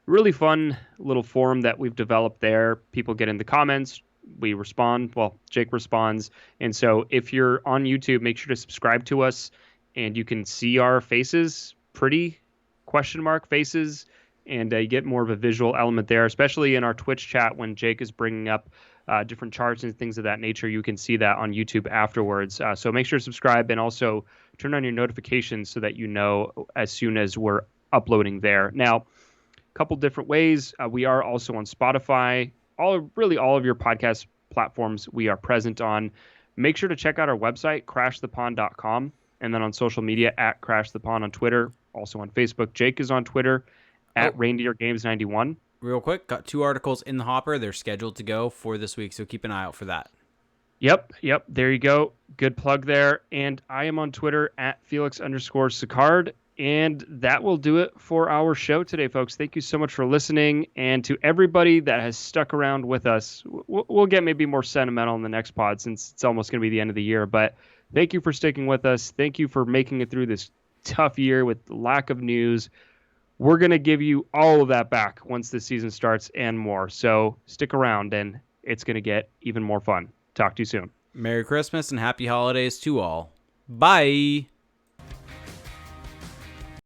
Really fun little forum that we've developed there. People get in the comments. We respond. Well, Jake responds. And so if you're on YouTube, make sure to subscribe to us and you can see our faces, pretty question mark faces, and you get more of a visual element there, especially in our Twitch chat when Jake is bringing up different charts and things of that nature. You can see that on YouTube afterwards. So make sure to subscribe and also turn on your notifications so that you know as soon as we're uploading there. Now, a couple different ways. We are also on Spotify, all of your podcast platforms we are present on. Make sure to check out our website, crashthepond.com, and then on social media at crashthepond on Twitter, also on Facebook. Jake is on Twitter Oh, at reindeergames91. real quick, got 2 articles in the hopper. They're scheduled to go for this week, so keep an eye out for that. Yep. There you go. Good plug there. And I am on Twitter at Felix_Sicard. And that will do it for our show today, folks. Thank you so much for listening. And to everybody that has stuck around with us, we'll get maybe more sentimental in the next pod since it's almost going to be the end of the year. But thank you for sticking with us. Thank you for making it through this tough year with lack of news. We're going to give you all of that back once the season starts and more. So stick around and it's going to get even more fun. Talk to you soon. Merry Christmas and happy holidays to all. Bye.